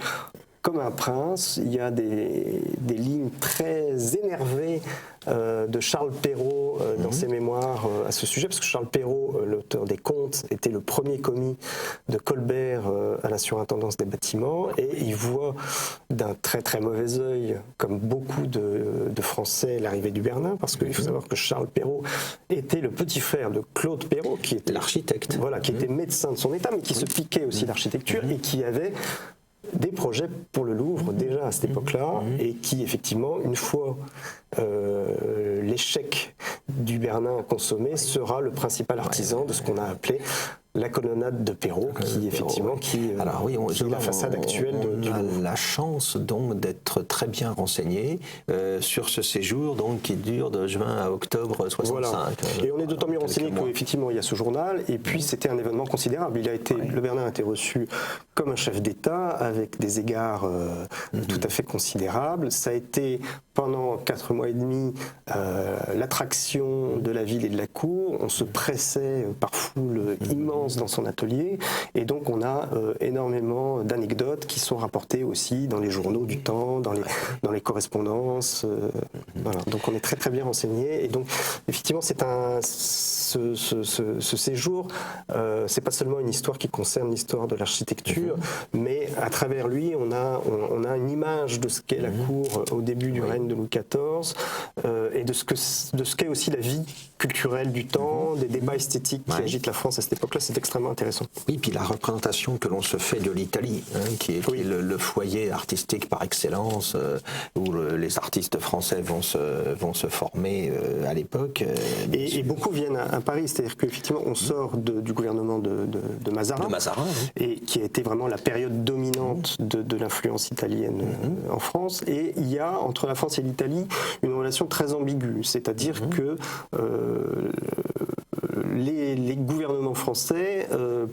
comme un prince. Il y a des lignes très énervées de Charles Perrault dans ses mémoires à ce sujet, parce que Charles Perrault, l'auteur des Contes, était le premier commis de Colbert à la surintendance des bâtiments, et il voit d'un très très mauvais œil, comme beaucoup de Français, l'arrivée du Bernin, parce qu'il faut savoir que Charles Perrault était le petit frère de Claude Perrault, qui était l'architecte, voilà, qui était médecin de son état, mais qui se piquait aussi d'architecture et qui avait des projets pour le Louvre déjà à cette époque-là, et qui effectivement, une fois l'échec du Bernin consommé, sera le principal artisan de ce qu'on a appelé la colonnade de Perrault, qui effectivement qui est la façade actuelle du Louvre. Louvre. On a la chance donc d'être très bien renseigné sur ce séjour donc qui dure de juin à octobre 65. Voilà. Et on est d'autant mieux renseigné qu'effectivement il y a ce journal, et puis c'était un événement considérable. Le Bernin a été reçu comme un chef d'État avec des égards tout à fait considérables. Ça a été pendant 4 mois et demi l'attraction de la ville et de la cour. On se pressait par foule immense dans son atelier, et donc on a énormément d'anecdotes qui sont rapportées aussi dans les journaux du temps, dans les correspondances. Voilà. Donc on est très très bien renseigné, et donc effectivement ce séjour, c'est pas seulement une histoire qui concerne l'histoire de l'architecture, mais à travers lui on a une image de ce qu'est la cour au début du règne de Louis XIV, et de ce qu'est aussi la vie culturelle du temps, des débats esthétiques qui agitent la France à cette époque-là. C'est extrêmement intéressant. Oui, puis la représentation que l'on se fait de l'Italie, qui est le foyer artistique par excellence, où les artistes français vont se former à l'époque. Et beaucoup viennent à Paris, c'est-à-dire qu'effectivement on sort du gouvernement de Mazarin, et qui a été vraiment la période dominante de l'influence italienne en France. Et il y a entre la France et l'Italie une relation très ambiguë, c'est-à-dire que les gouvernements français,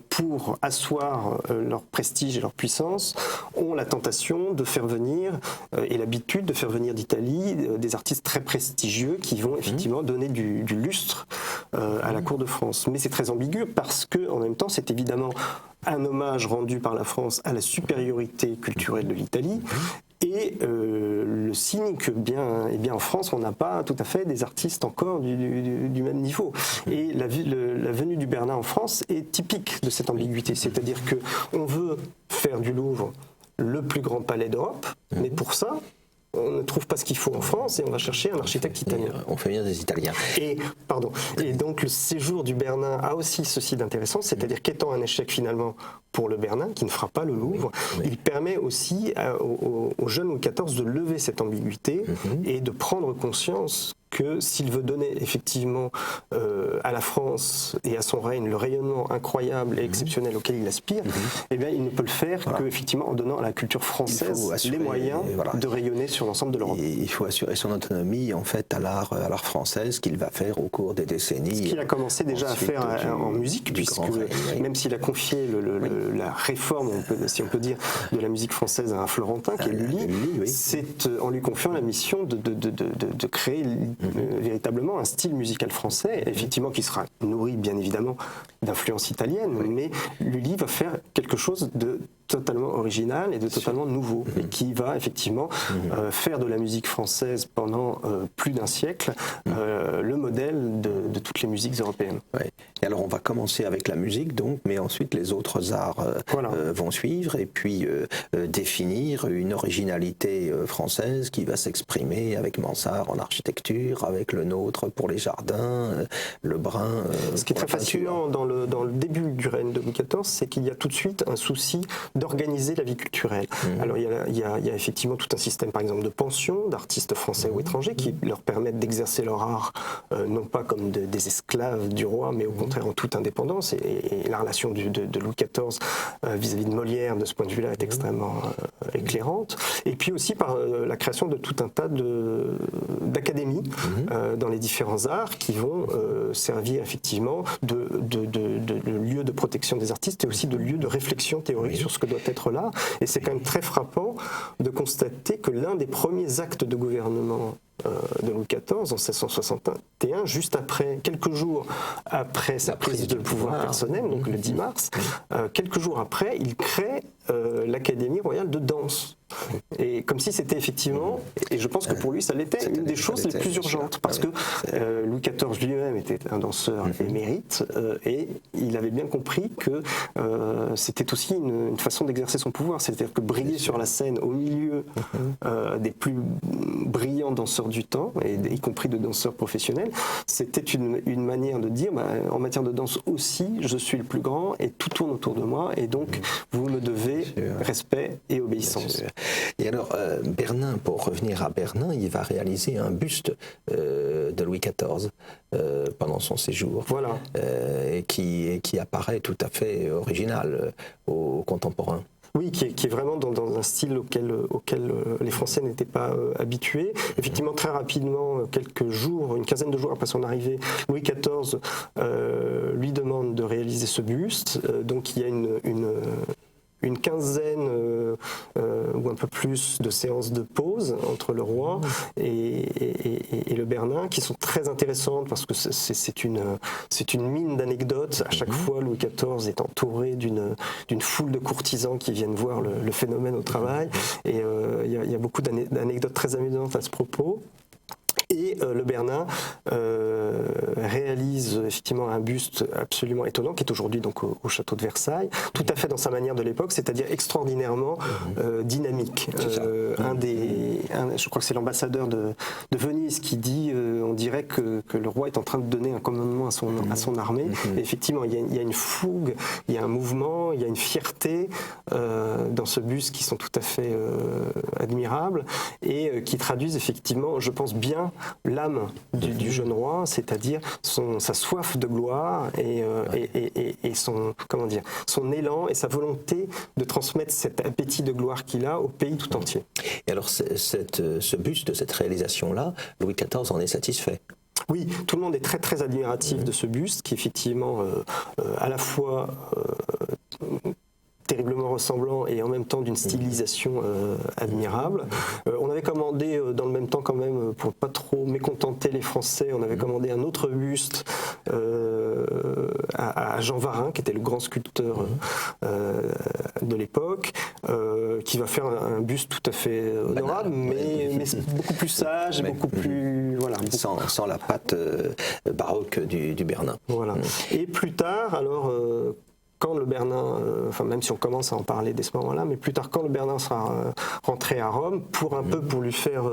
pour asseoir leur prestige et leur puissance, ont la tentation de faire venir, et l'habitude de faire venir d'Italie, des artistes très prestigieux qui vont effectivement donner du lustre à la cour de France. Mais c'est très ambigu parce que, en même temps, c'est évidemment un hommage rendu par la France à la supériorité culturelle de l'Italie, et le signe que bien en France on n'a pas tout à fait des artistes encore du même niveau. Et la venue du Bernin en France est typique de cette ambiguïté, c'est-à-dire que on veut faire du Louvre le plus grand palais d'Europe, mais pour ça on ne trouve pas ce qu'il faut en France, et on va chercher un architecte italien. On fait venir des Italiens. Et donc le séjour du Bernin a aussi ceci d'intéressant, c'est-à-dire qu'étant un échec finalement pour le Bernin, qui ne fera pas le Louvre, il permet aussi au jeune Louis XIV de lever cette ambiguïté et de prendre conscience que s'il veut donner effectivement à la France et à son règne le rayonnement incroyable et exceptionnel auquel il aspire, eh bien il ne peut le faire qu'effectivement en donnant à la culture française les moyens de rayonner sur l'ensemble de l'Europe. Il faut assurer son autonomie en fait à l'art français, ce qu'il va faire au cours des décennies. Ce qu'il a commencé déjà à faire en musique, puisque même s'il a confié la réforme, si on peut dire, de la musique française à un Florentin qui est Lully, c'est en lui confiant la mission de créer véritablement un style musical français, effectivement qui sera nourri bien évidemment d'influence italienne, mais Lully va faire quelque chose de totalement original et de totalement nouveau, et qui va effectivement faire de la musique française pendant plus d'un siècle le modèle de toutes les musiques européennes. Ouais. Et alors on va commencer avec la musique donc, mais ensuite les autres arts vont suivre, et puis définir une originalité française qui va s'exprimer avec Mansart en architecture, avec le nôtre pour les jardins, le brun. Ce qui est très fascinant dans le début du règne de Louis XIV, c'est qu'il y a tout de suite un souci d'organiser la vie culturelle. Alors il y a effectivement tout un système par exemple de pensions d'artistes français ou étrangers qui leur permettent d'exercer leur art non pas comme des esclaves du roi, mais au contraire en toute indépendance, et la relation de Louis XIV vis-à-vis de Molière de ce point de vue-là est extrêmement éclairante, et puis aussi par la création de tout un tas d'académies dans les différents arts qui vont servir effectivement de lieu de protection des artistes et aussi de lieu de réflexion théorique sur ce que doit être l'art. Et c'est quand même très frappant de constater que l'un des premiers actes de gouvernement de Louis XIV en 1661, juste après, quelques jours après sa prise de pouvoir personnel, donc le 10 mars, quelques jours après, il crée l'Académie royale de danse. Et comme si c'était effectivement, et je pense que pour lui ça l'était, une des choses les plus urgentes, parce que Louis XIV lui-même était un danseur émérite, et il avait bien compris que c'était aussi une façon d'exercer son pouvoir, c'est-à-dire que briller sur la scène au milieu des plus brillants danseurs du temps, et y compris de danseurs professionnels, c'était une manière de dire, en matière de danse aussi, je suis le plus grand, et tout tourne autour de moi, et donc vous me devez respect et obéissance. Et alors, Bernin, pour revenir à Bernin, il va réaliser un buste de Louis XIV pendant son séjour, voilà. Qui apparaît tout à fait original aux contemporains. Oui, qui est vraiment dans un style auquel les Français n'étaient pas habitués. Effectivement, très rapidement, quelques jours, une quinzaine de jours après son arrivée, Louis XIV lui demande de réaliser ce buste. Donc il y a une quinzaine ou un peu plus de séances de pause entre le roi et le Bernin, qui sont très intéressantes parce que c'est une mine d'anecdotes. À chaque fois, Louis XIV est entouré d'une foule de courtisans qui viennent voir le phénomène au travail. Et il y a beaucoup d'anecdotes très amusantes à ce propos. Et le Bernin réalise effectivement un buste absolument étonnant, qui est aujourd'hui donc au château de Versailles, tout à fait dans sa manière de l'époque, c'est-à-dire extraordinairement dynamique. Je crois que c'est l'ambassadeur de Venise qui dit on dirait que le roi est en train de donner un commandement à son armée. Et effectivement, il y a une fougue, il y a un mouvement, il y a une fierté dans ce buste qui sont tout à fait admirables et qui traduisent effectivement, je pense bien, l'âme du jeune roi, c'est-à-dire sa soif de gloire et son élan et sa volonté de transmettre cet appétit de gloire qu'il a au pays tout entier. Et alors ce buste, cette réalisation-là, Louis XIV en est satisfait? Oui, tout le monde est très très admiratif de ce buste qui effectivement à la fois terriblement ressemblant et en même temps d'une stylisation admirable. On avait commandé dans le même temps quand même, pour pas trop mécontenter les Français, on avait commandé un autre buste à Jean Varin, qui était le grand sculpteur de l'époque, qui va faire un buste tout à fait honorable, mais beaucoup plus sage, beaucoup plus... Voilà, sans la patte baroque du Bernin. Voilà. Et plus tard, alors... quand le Bernin, même si on commence à en parler dès ce moment-là, mais plus tard, quand le Bernin sera rentré à Rome, pour lui faire,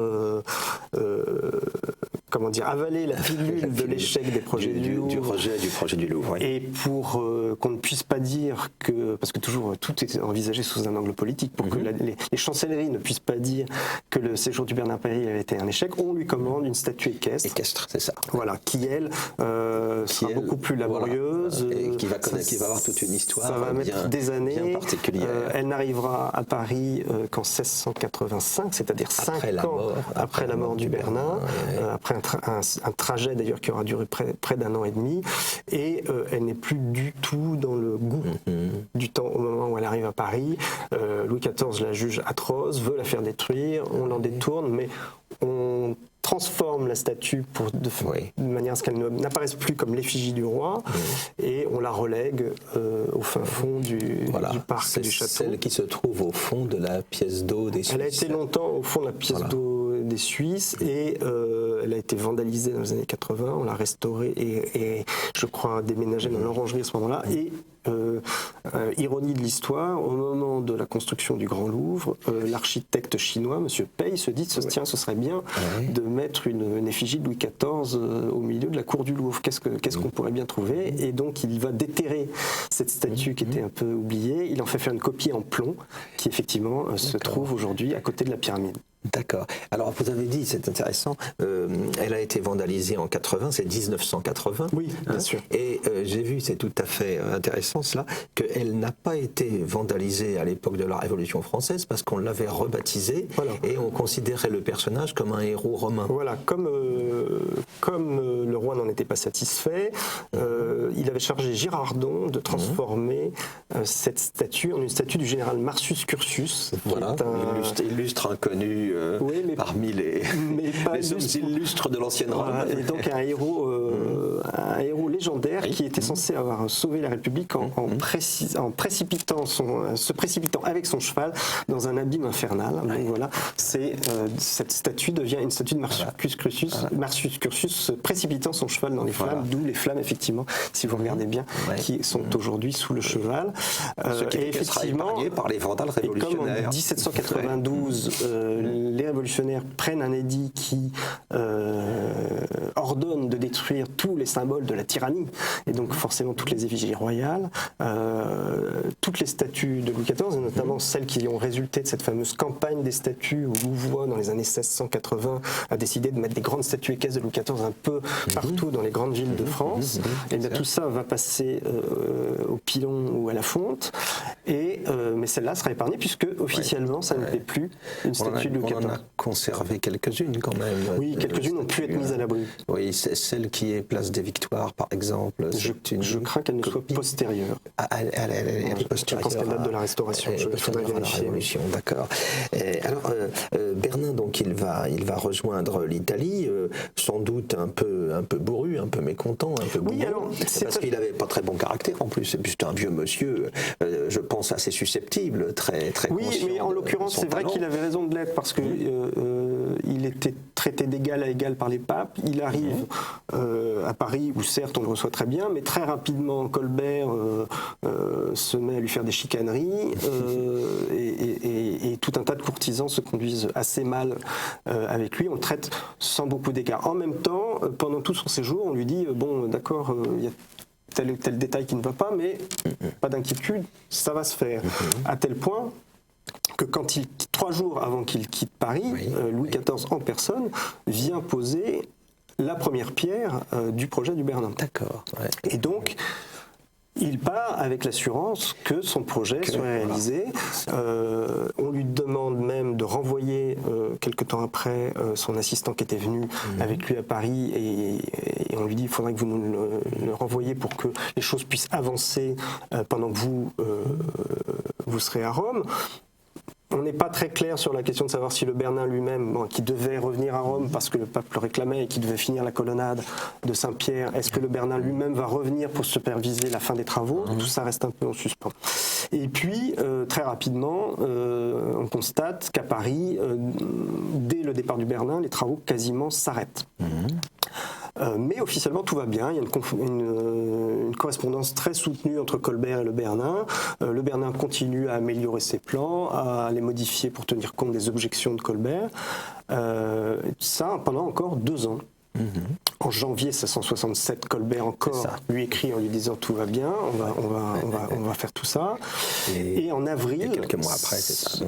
avaler la pilule de l'échec des projets du Louvre. Du rejet du projet du Louvre. Oui. Et pour qu'on ne puisse pas dire que, parce que toujours tout est envisagé sous un angle politique, pour que les chancelleries ne puissent pas dire que le séjour du Bernin à Paris avait été un échec, on lui commande une statue équestre. Équestre, c'est ça. Voilà, qui elle sera beaucoup plus laborieuse. Voilà, et qui va avoir toute une histoire. Ça va mettre des années. Bien particulière. Elle n'arrivera à Paris qu'en 1685, c'est-à-dire 5 ans après la mort du Bernin, après un trajet d'ailleurs qui aura duré près d'un an et demi, et elle n'est plus du tout dans le goût du temps au moment où elle arrive à Paris. Louis XIV la juge atroce, veut la faire détruire, on l'en détourne, mais on transforme la statue de manière à ce qu'elle n'apparaisse plus comme l'effigie du roi, et on la relègue au fin fond du parc du château. Celle qui se trouve au fond de la pièce d'eau des Suisses. Elle a été longtemps au fond de la pièce d'eau des Suisses, et elle a été vandalisée dans les années 80, on l'a restaurée et je crois déménagée dans l'orangerie à ce moment-là, et ironie de l'histoire, au moment de la construction du Grand Louvre, l'architecte chinois, M. Pei, se dit tiens, ce serait bien de mettre une effigie de Louis XIV au milieu de la cour du Louvre. Qu'est-ce qu'on pourrait bien trouver? Et donc il va déterrer cette statue qui était un peu oubliée. Il en fait faire une copie en plomb qui effectivement se trouve aujourd'hui à côté de la pyramide. D'accord. Alors vous avez dit, c'est intéressant, elle a été vandalisée en 80, c'est 1980. Oui, bien sûr. Et j'ai vu, c'est tout à fait intéressant cela, qu'elle n'a pas été vandalisée à l'époque de la Révolution française parce qu'on l'avait rebaptisée et on considérait le personnage comme un héros romain. Voilà, comme le roi n'en était pas satisfait, il avait chargé Girardon de transformer cette statue en une statue du général Marcius Curtius. Voilà, illustre inconnu connu parmi les hommes illustres de l'ancienne Rome. Voilà, et donc un héros légendaire qui était censé avoir sauvé la République se précipitant avec son cheval dans un abîme infernal. Donc voilà, cette statue devient une statue de Marcus Curtius se précipitant son cheval dans les flammes, d'où les flammes effectivement, si vous regardez bien, qui sont aujourd'hui sous le cheval. Ce qui sera épargné par les vandales révolutionnaires. Et comme en 1792, les révolutionnaires prennent un édit qui ordonne de détruire tous les symboles de la tyrannie, et donc forcément toutes les effigies royales, toutes les statues de Louis XIV, et notamment celles qui ont résulté de cette fameuse campagne des statues où Louvois, dans les années 1680, a décidé de mettre des grandes statues équestres de Louis XIV un peu partout dans les grandes villes de France. Et bien tout ça va passer au pilon ou à la fonte, mais celle-là sera épargnée puisque officiellement ça n'était plus une statue de Louis XIV. On en a conservé quelques-unes quand même. Oui, quelques-unes ont pu être mises à l'abri. Oui, celle qui est place des Victoires par exemple. Je crains qu'elle ne soit postérieure. Elle est postérieure. Je pense qu'elle date de la Restauration. Je voudrais vérifier. Révolution, d'accord. Alors Bernin, donc il va rejoindre l'Italie, sans doute un peu bourru, un peu mécontent, un peu bourru, parce qu'il n'avait pas très bon caractère en plus. C'était un vieux monsieur, je pense assez susceptible, très conscient. Oui, mais en l'occurrence, c'est vrai qu'il avait raison de l'être parce que il était traité d'égal à égal par les papes. Il arrive à Paris où certes on le reçoit très bien, mais très rapidement Colbert se met à lui faire des chicaneries et tout un tas de courtisans se conduisent assez mal avec lui. On le traite sans beaucoup d'écart. En même temps, pendant tout son séjour, on lui dit bon, d'accord, il y a tel ou tel détail qui ne va pas, mais pas d'inquiétude, ça va se faire. À tel point que 3 jours avant qu'il quitte Paris, Louis XIV en personne vient poser la première pierre du projet du Bernin. D'accord. Ouais. Et donc, il part avec l'assurance que son projet soit réalisé. On lui demande même de renvoyer, quelque temps après, son assistant qui était venu avec lui à Paris, et on lui dit il faudrait que vous nous le renvoyiez pour que les choses puissent avancer pendant que vous serez à Rome. On n'est pas très clair sur la question de savoir si le Bernin lui-même, qui devait revenir à Rome parce que le pape le réclamait et qui devait finir la colonnade de Saint-Pierre, est-ce que le Bernin lui-même va revenir pour superviser la fin des travaux? Tout ça reste un peu en suspens. Et puis, très rapidement, on constate qu'à Paris, dès le départ du Bernin, les travaux quasiment s'arrêtent. Mais officiellement, tout va bien. Il y a une correspondance très soutenue entre Colbert et le Bernin. Le Bernin continue à améliorer ses plans, à les modifier pour tenir compte des objections de Colbert. Ça pendant encore 2 ans. En janvier 1667, Colbert encore lui écrit en lui disant tout va bien, on va faire tout ça. Et en avril, et quelques mois après, c'est ça.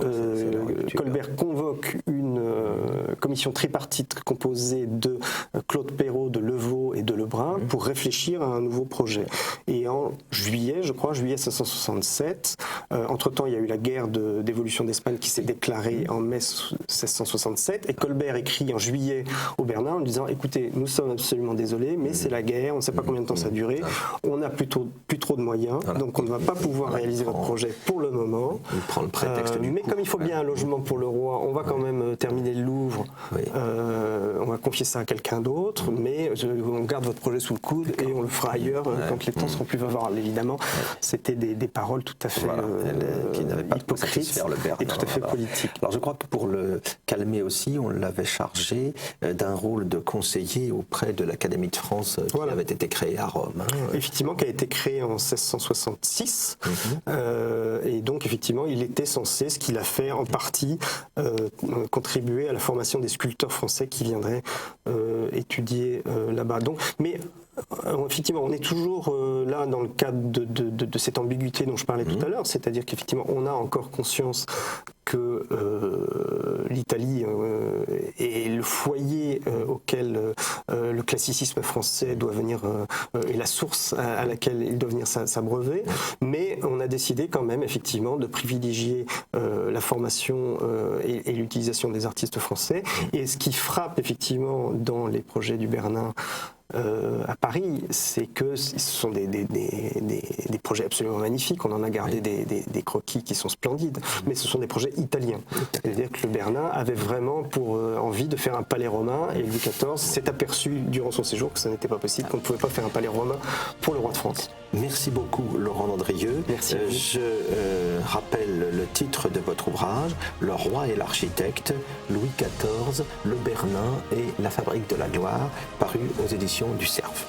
Colbert convoque une commission tripartite composée de Claude Perrault, de Levaux et de Lebrun pour réfléchir à un nouveau projet. Et en juillet 1667, entre-temps il y a eu la guerre de dévolution d'Espagne qui s'est déclarée en mai 1667, et Colbert écrit en juillet au Bernin en disant écoutez, nous sommes absolument désolés, mais c'est la guerre, on ne sait pas combien de temps ça a duré, on n'a plus trop de moyens, donc on ne va pas pouvoir réaliser votre projet pour le moment. Il prend le prétexte mais comme il faut bien un logement pour le roi, on va quand même terminer le Louvre, on va confier ça à quelqu'un d'autre, mais on garde votre projet sous le coude et on le fera ailleurs quand les temps seront plus favorables. Évidemment, c'était des paroles tout à fait qui n'avaient pas hypocrites et tout à fait politiques. Alors je crois que pour le calmer aussi, on l'avait chargé d'un rôle de conseiller auprès de l'Académie de France qui avait été créée à Rome. Effectivement, qui a été créée en 1666. Et donc, effectivement, il était censé, ce qu'il a fait en partie, contribuer à la formation des sculpteurs français qui viendraient étudier là-bas. Mais effectivement, on est toujours là dans le cadre de cette ambiguïté dont je parlais tout à l'heure, c'est-à-dire qu'effectivement, on a encore conscience que l'Italie est le foyer auquel le classicisme français doit venir, et la source à laquelle il doit venir s'abreuver, mais on a décidé quand même effectivement de privilégier la formation et l'utilisation des artistes français. Et ce qui frappe effectivement dans les projets du Bernin, à Paris, c'est que ce sont des projets absolument magnifiques. On en a gardé des croquis qui sont splendides, mais ce sont des projets italiens. C'est-à-dire que le Bernin avait vraiment pour envie de faire un palais romain, et Louis XIV s'est aperçu durant son séjour que ça n'était pas possible, qu'on ne pouvait pas faire un palais romain pour le roi de France. Merci beaucoup Laurent Dandrieux. Merci. Je rappelle le titre de votre ouvrage, Le roi et l'architecte, Louis XIV, le Bernin et la fabrique de la gloire, paru aux éditions du Cerf.